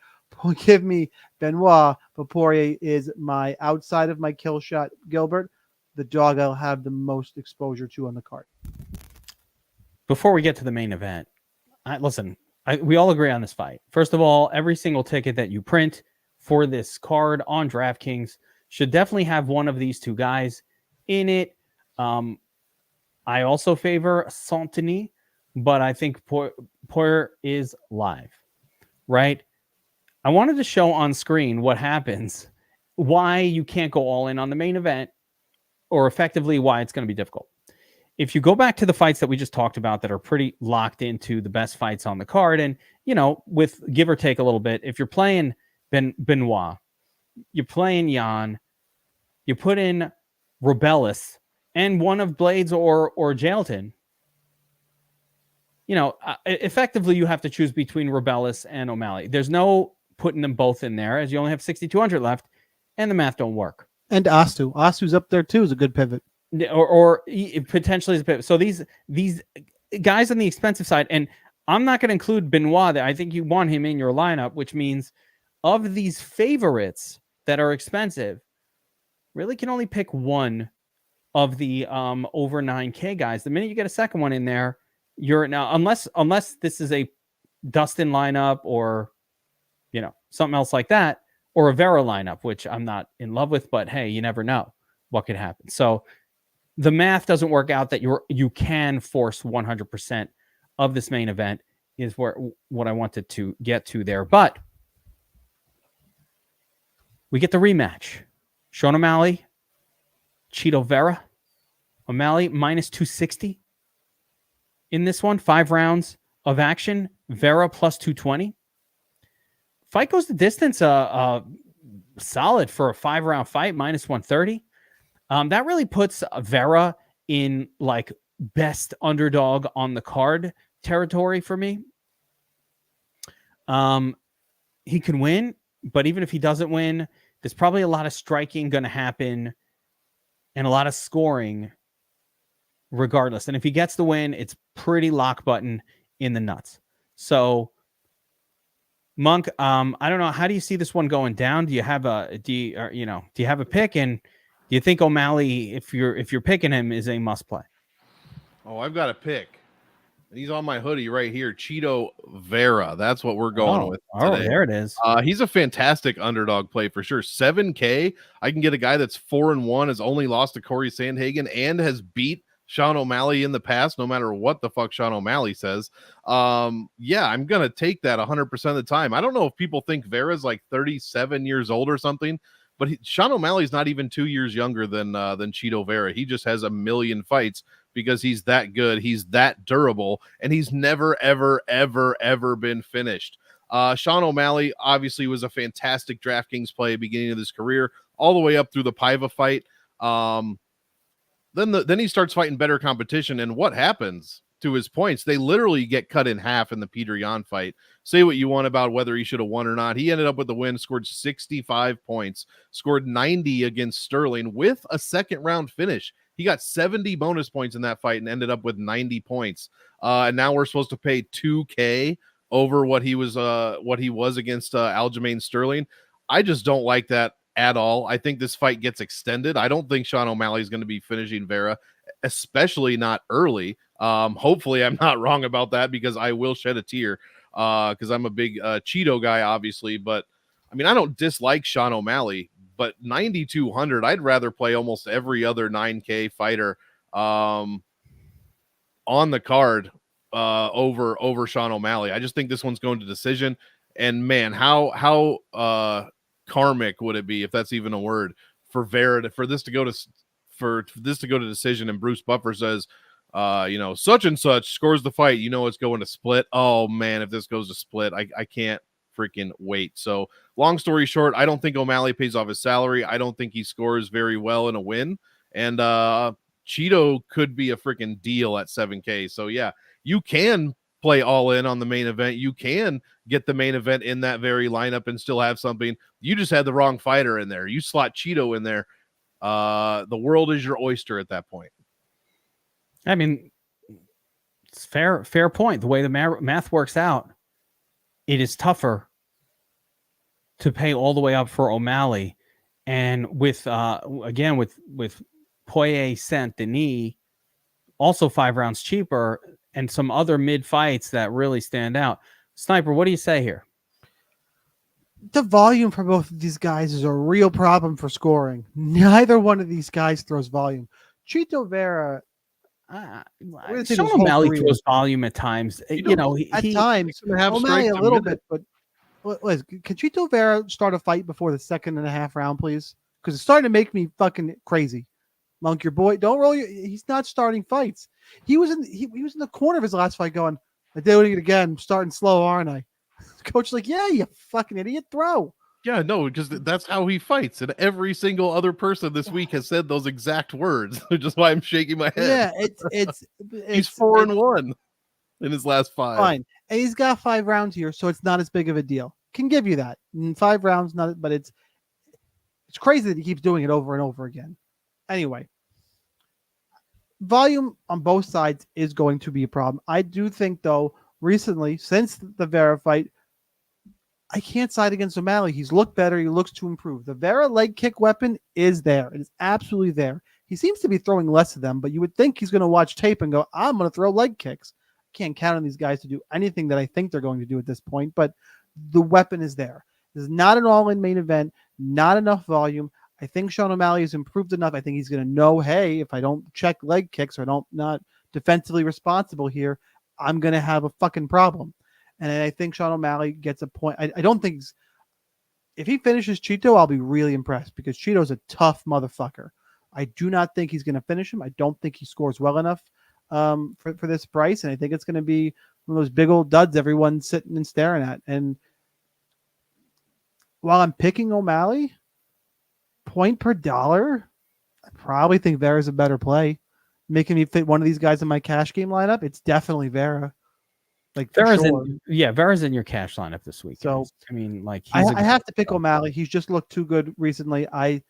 Benoit, but Poirier is my outside of my kill shot. Gilbert, the dog I'll have the most exposure to on the card. Before we get to the main event, we all agree on this fight. First of all, every single ticket that you print for this card on DraftKings should definitely have one of these two guys in it. I also favor Saint-Denis, but I think Poirier is live, right? I wanted to show on screen what happens, why you can't go all in on the main event, or effectively why it's going to be difficult. If you go back to the fights that we just talked about that are pretty locked into the best fights on the card, and, with give or take a little bit, if you're playing Benoit, you're playing Jan, you put in Rebellis and one of Blaydes or Jailton, effectively you have to choose between Rebellis and O'Malley. There's no putting them both in there, as you only have 6,200 left, and the math don't work. And Astu's up there too is a good pivot. Or potentially is a pivot. So these guys on the expensive side, and I'm not going to include Benoit there. I think you want him in your lineup, which means of these favorites that are expensive, really can only pick one of the over 9K guys. The minute you get a second one in there, you're now, unless this is a Dustin lineup or something else like that, or a Vera lineup, which I'm not in love with, but hey, you never know what could happen. So the math doesn't work out that you can force 100% of this main event is what I wanted to get to there. But we get the rematch. Sean O'Malley, Chito Vera. O'Malley minus 260 in this one. 5 rounds of action. Vera plus 220. Fight goes the distance. Solid for a 5-round fight. Minus 130. That really puts Vera in like best underdog on the card territory for me. He can win, but even if he doesn't win, there's probably a lot of striking going to happen and a lot of scoring regardless. And if he gets the win, it's pretty lock button in the nuts. So Monk, I don't know. How do you see this one going down? Do you have a pick? And do you think O'Malley, if you're picking him, is a must play? Oh, I've got a pick. He's on my hoodie right here. Chito Vera. That's what we're going with today. Oh, there it is. He's a fantastic underdog play for sure. 7K. I can get a guy that's 4-1, has only lost to Corey Sandhagen, and has beat Sean O'Malley in the past, no matter what the fuck Sean O'Malley says. Yeah, I'm going to take that 100% of the time. I don't know if people think Vera's like 37 years old or something, but Sean O'Malley's not even 2 years younger than Chito Vera. He just has a million fights. because he's that good, he's that durable, and he's never, ever, ever, ever been finished. Sean O'Malley obviously was a fantastic DraftKings play beginning of his career, all the way up through the Paiva fight. Then he starts fighting better competition, and what happens to his points? They literally get cut in half in the Peter Yan fight. Say what you want about whether he should have won or not. He ended up with the win, scored 65 points, scored 90 against Sterling with a second round finish. He got 70 bonus points in that fight and ended up with 90 points. And now we're supposed to pay $2K over what he was against Aljamain Sterling. I just don't like that at all. I think this fight gets extended. I don't think Sean O'Malley is going to be finishing Vera, especially not early. Hopefully I'm not wrong about that, because I will shed a tear because I'm a big Cheeto guy, obviously. But I mean, I don't dislike Sean O'Malley, but 9,200, I'd rather play almost every other 9K fighter on the card over Sean O'Malley. I just think this one's going to decision. And man, how karmic would it be, if that's even a word, for Vera for this to go to decision, and Bruce Buffer says, such and such scores the fight, it's going to split. Oh man, if this goes to split, I can't freaking wait. So long story short, I don't think O'Malley pays off his salary. I don't think he scores very well in a win. And Cheeto could be a freaking deal at 7K. So yeah, you can play all in on the main event. You can get the main event in that very lineup and still have something. You just had the wrong fighter in there. You slot Cheeto in there. The world is your oyster at that point. I mean, it's fair point. The way the math works out, it is tougher to pay all the way up for O'Malley. And with Poirier, Saint Denis, also 5 rounds cheaper, and some other mid fights that really stand out. Sniper, what do you say here? The volume for both of these guys is a real problem for scoring. Neither one of these guys throws volume. Chito Vera, Sean O'Malley throws volume at times. At times, O'Malley a little bit, but can Chito Vera start a fight before the 2.5 round, please? Because it's starting to make me fucking crazy. Monk, your boy, don't roll. He's not starting fights. He was in the corner of his last fight going, I'm doing it again. I'm starting slow, aren't I? Coach like, yeah, you fucking idiot, throw. Yeah, no, because that's how he fights. And every single other person this week has said those exact words, which is why I'm shaking my head. Yeah, it's he's 4-1 in his last 5. Fine. And he's got 5 rounds here, so it's not as big of a deal. Can give you that. In 5 rounds, but it's crazy that he keeps doing it over and over again. Anyway, volume on both sides is going to be a problem. I do think, though, recently, since the Vera fight, I can't side against O'Malley. He's looked better. He looks to improve. The Vera leg kick weapon is there. It is absolutely there. He seems to be throwing less of them, but you would think he's going to watch tape and go, I'm going to throw leg kicks. I can't count on these guys to do anything that I think they're going to do at this point, but the weapon is there. This is not an all-in main event, not enough volume. I think Sean O'Malley has improved enough. I think he's going to know, hey, if I don't check leg kicks or not defensively responsible here, I'm going to have a fucking problem. And I think Sean O'Malley gets a point. I don't think if he finishes Chito, I'll be really impressed, because Chito's a tough motherfucker. I do not think he's going to finish him. I don't think he scores well enough for this price. And I think it's going to be one of those big old duds everyone's sitting and staring at. And while I'm picking O'Malley, point per dollar, I probably think Vera's a better play. Making me fit one of these guys in my cash game lineup, it's definitely Vera. Like Vera's Vera's in your cash lineup this week. So I mean, like I have to pick O'Malley. He's just looked too good recently. The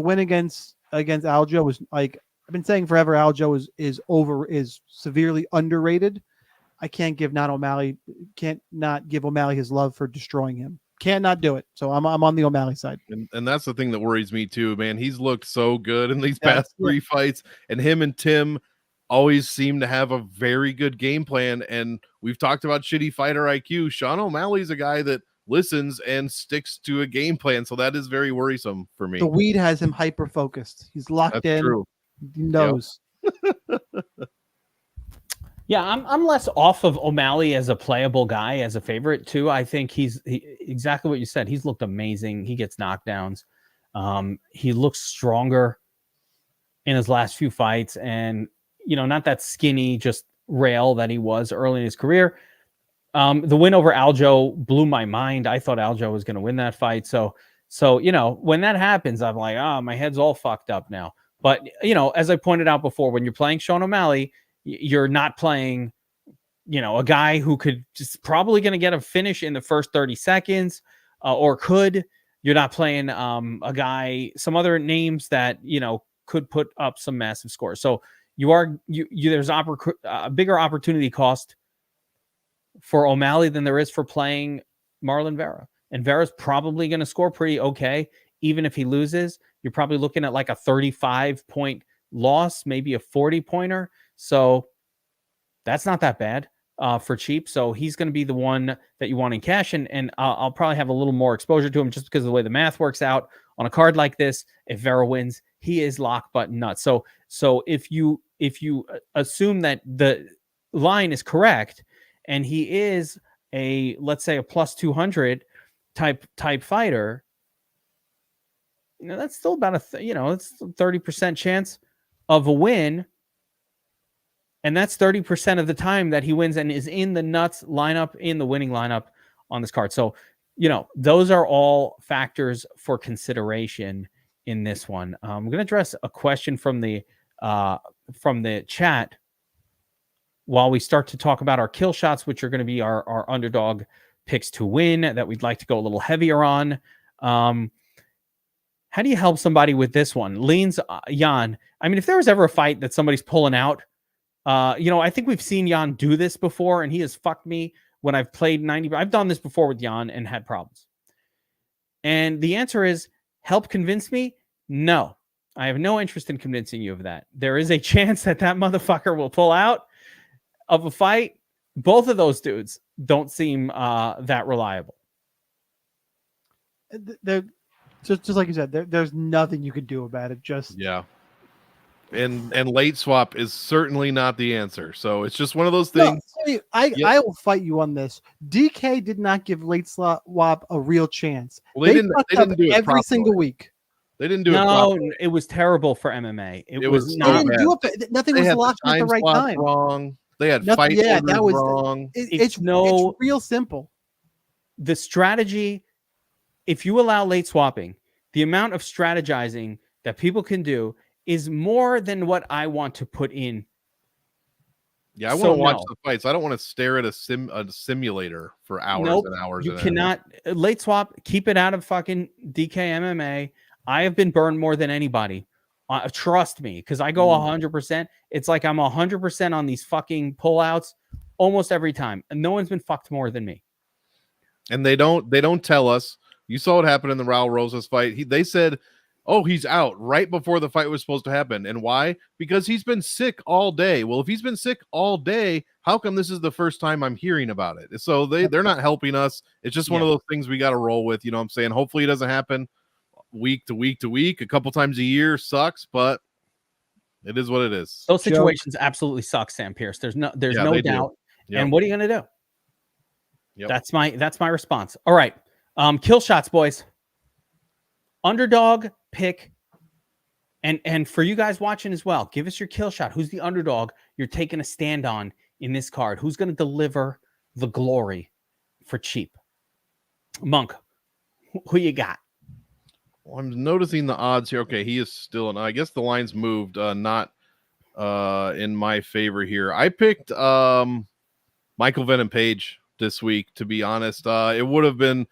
win against Aljo was, like I've been saying forever, Aljo is severely underrated. I can't not give O'Malley his love for destroying him. Can't not do it. So I'm on the O'Malley side. And that's the thing that worries me too, man. He's looked so good in these past 3 fights, and him and Tim always seem to have a very good game plan. And we've talked about shitty fighter IQ. Sean O'Malley's a guy that listens and sticks to a game plan. So that is very worrisome for me. The weed has him hyper focused. He's locked in. True. He knows. Yep. Yeah, I'm less off of O'Malley as a playable guy, as a favorite too. I think he's exactly what you said. He's looked amazing. He gets knockdowns. He looks stronger in his last few fights, and not that skinny, just rail that he was early in his career. The win over Aljo blew my mind. I thought Aljo was going to win that fight. So, when that happens, I'm like, my head's all fucked up now. But, as I pointed out before, when you're playing Sean O'Malley, you're not playing, a guy who could just probably going to get a finish in the first 30 seconds or could. You're not playing a guy, some other names that, could put up some massive scores. So there's a bigger opportunity cost for O'Malley than there is for playing Marlon Vera. And Vera's probably going to score pretty okay. Even if he loses, you're probably looking at like a 35-point loss, maybe a 40-pointer. So that's not that bad for cheap. So he's going to be the one that you want in cash. And I'll probably have a little more exposure to him just because of the way the math works out on a card like this. If Vera wins, he is lock button nuts. So if you assume that the line is correct and he is let's say a plus 200 type fighter, that's still about it's 30% chance of a win. And that's 30% of the time that he wins and is in the nuts lineup, in the winning lineup on this card. So, those are all factors for consideration in this one. I'm going to address a question from the chat while we start to talk about our kill shots, which are going to be our underdog picks to win that we'd like to go a little heavier on. How do you help somebody with this one? Leans Jan. I mean, if there was ever a fight that somebody's pulling out, I think we've seen Jan do this before, and he has fucked me when I've played 90. I've done this before with Jan and had problems. And the answer is, help convince me? No. I have no interest in convincing you of that. There is a chance that motherfucker will pull out of a fight. Both of those dudes don't seem that reliable. They're just like you said, there's nothing you could do about it. Yeah. And late swap is certainly not the answer. So it's just one of those things. No, I will fight you on this. DK did not give late swap a real chance. Well, they didn't do it every properly. Single week. They didn't do it properly. No, it was terrible for MMA. It was not. Nothing was locked at the right time. Wrong. They had fight orders wrong. It's real simple. The strategy, if you allow late swapping, the amount of strategizing that people can do is more than what I want to put in. Yeah, I want to watch the fights. I don't want to stare at a simulator for hours and hours. You cannot late swap. Keep it out of fucking DK MMA. I have been burned more than anybody. Trust me, because I go 100%. It's like I'm 100% on these fucking pullouts almost every time, and no one's been fucked more than me. And they don't tell us. You saw what happened in the Raul Rosas fight. They said, "Oh, he's out" right before the fight was supposed to happen. And why? Because he's been sick all day. Well, if he's been sick all day, how come this is the first time I'm hearing about it? So they're not helping us. It's just one of those things we got to roll with. You know what I'm saying? Hopefully it doesn't happen week to week to week. A couple times a year sucks, but it is what it is. Those situations absolutely suck, Sam Pierce. There's no doubt. Yep. And what are you going to do? Yep. That's my response. All right. Kill shots, boys. Underdog pick. And for you guys watching as well, give us your kill shot. Who's the underdog you're taking a stand on in this card? Who's going to deliver the glory for cheap? Monk, who you got? Well, I'm noticing the odds here. Okay, he is still, and I guess the line's moved, not in my favor here. I picked Michael Venom Page this week, to be honest. It would have been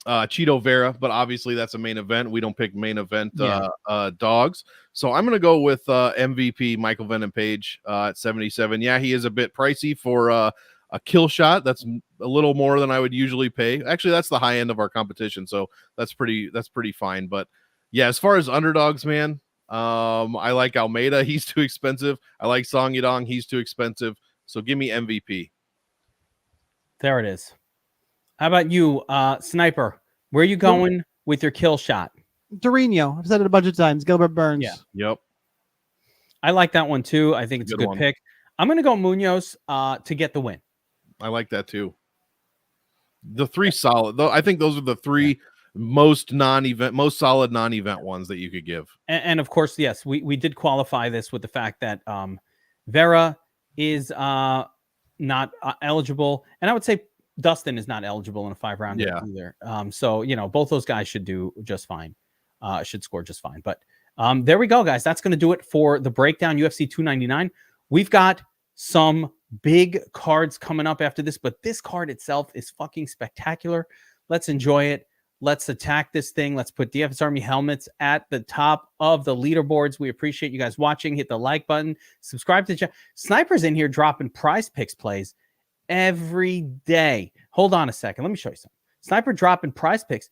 Cheeto Vera, but obviously that's a main event. We don't pick main event dogs. So I'm going to go with MVP Michael Venom Page at 77. Yeah, he is a bit pricey for a kill shot. That's a little more than I would usually pay. Actually, that's the high end of our competition, so that's pretty fine. But yeah, as far as underdogs, man, I like Almeida. He's too expensive. I like Song Yadong. He's too expensive. So give me MVP. There it is. How about you, Sniper? Where are you going with your kill shot? Dorino. I've said it a bunch of times. Gilbert Burns. Yeah. Yep. I like that one too. I think it's a good pick. I'm going to go Munhoz to get the win. I like that too. The three solid, though. I think those are the three most solid non-event ones that you could give. And of course, yes, we did qualify this with the fact that Vera is not eligible, and I would say Dustin is not eligible in a 5-round either. So both those guys should do just fine. Should score just fine. But there we go, guys. That's going to do it for the breakdown UFC 299. We've got some big cards coming up after this, but this card itself is fucking spectacular. Let's enjoy it. Let's attack this thing. Let's put DFS Army helmets at the top of the leaderboards. We appreciate you guys watching. Hit the like button. Subscribe to the channel. Sniper's in here dropping prize picks plays every day. Hold on a second. Let me show you something. Sniper dropping prize picks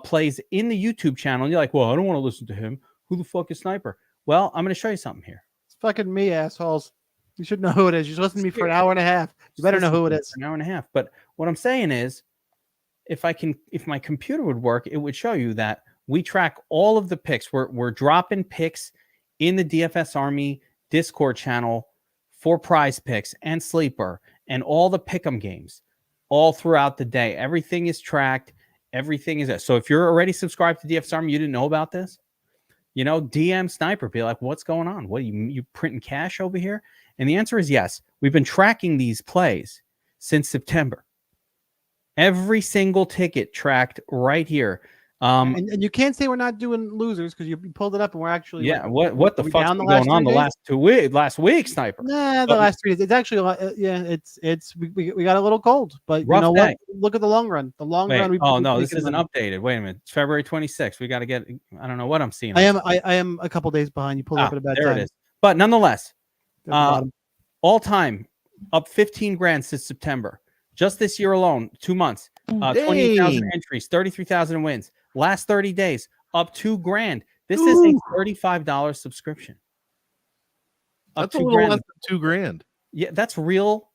plays in the YouTube channel. And you're like, well, I don't want to listen to him. Who the fuck is Sniper? Well, I'm going to show you something here. It's fucking me, assholes. You should know who it is. You listened to me for an hour and a half. You better know who it is. An hour and a half. But what I'm saying is, if my computer would work, it would show you that we track all of the picks. We're dropping picks in the DFS Army Discord channel for prize picks and sleeper and all the pick'em games all throughout the day. Everything is tracked. Everything is there. So if you're already subscribed to DFS Army, you didn't know about this, DM Sniper, be like, what's going on? What are you printing cash over here? And the answer is yes. We've been tracking these plays since September. Every single ticket tracked right here. And you can't say we're not doing losers because you pulled it up and we're actually what the fuck's been going on the last week, Sniper? Nah, the last 3 days. It's actually we got a little cold, but rough you know day. what? Look at the long run. The long run. This isn't updated. Wait a minute. It's February 26th. We got to get. I don't know what I'm seeing. I am a couple days behind. You pulled up at a bad time. There it is. But nonetheless, all time up 15 grand since September. Just this year alone, 2 months, 28,000 entries, 33,000 wins. Last 30 days, up 2 grand. This is a $35 subscription. That's a little less than 2 grand. Yeah, that's real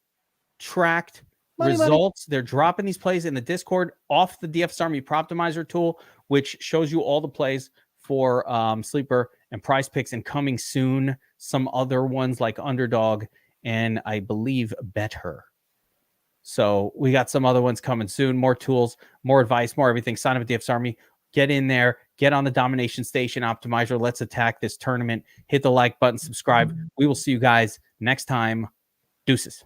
tracked results. They're dropping these plays in the Discord off the DFS Army Proptimizer tool, which shows you all the plays for sleeper and prize picks, and coming soon, some other ones like Underdog and I believe Bet Her. So we got some other ones coming soon. More tools, more advice, more everything. Sign up at DFS Army. Get in there. Get on the Domination Station Optimizer. Let's attack this tournament. Hit the like button. Subscribe. We will see you guys next time. Deuces.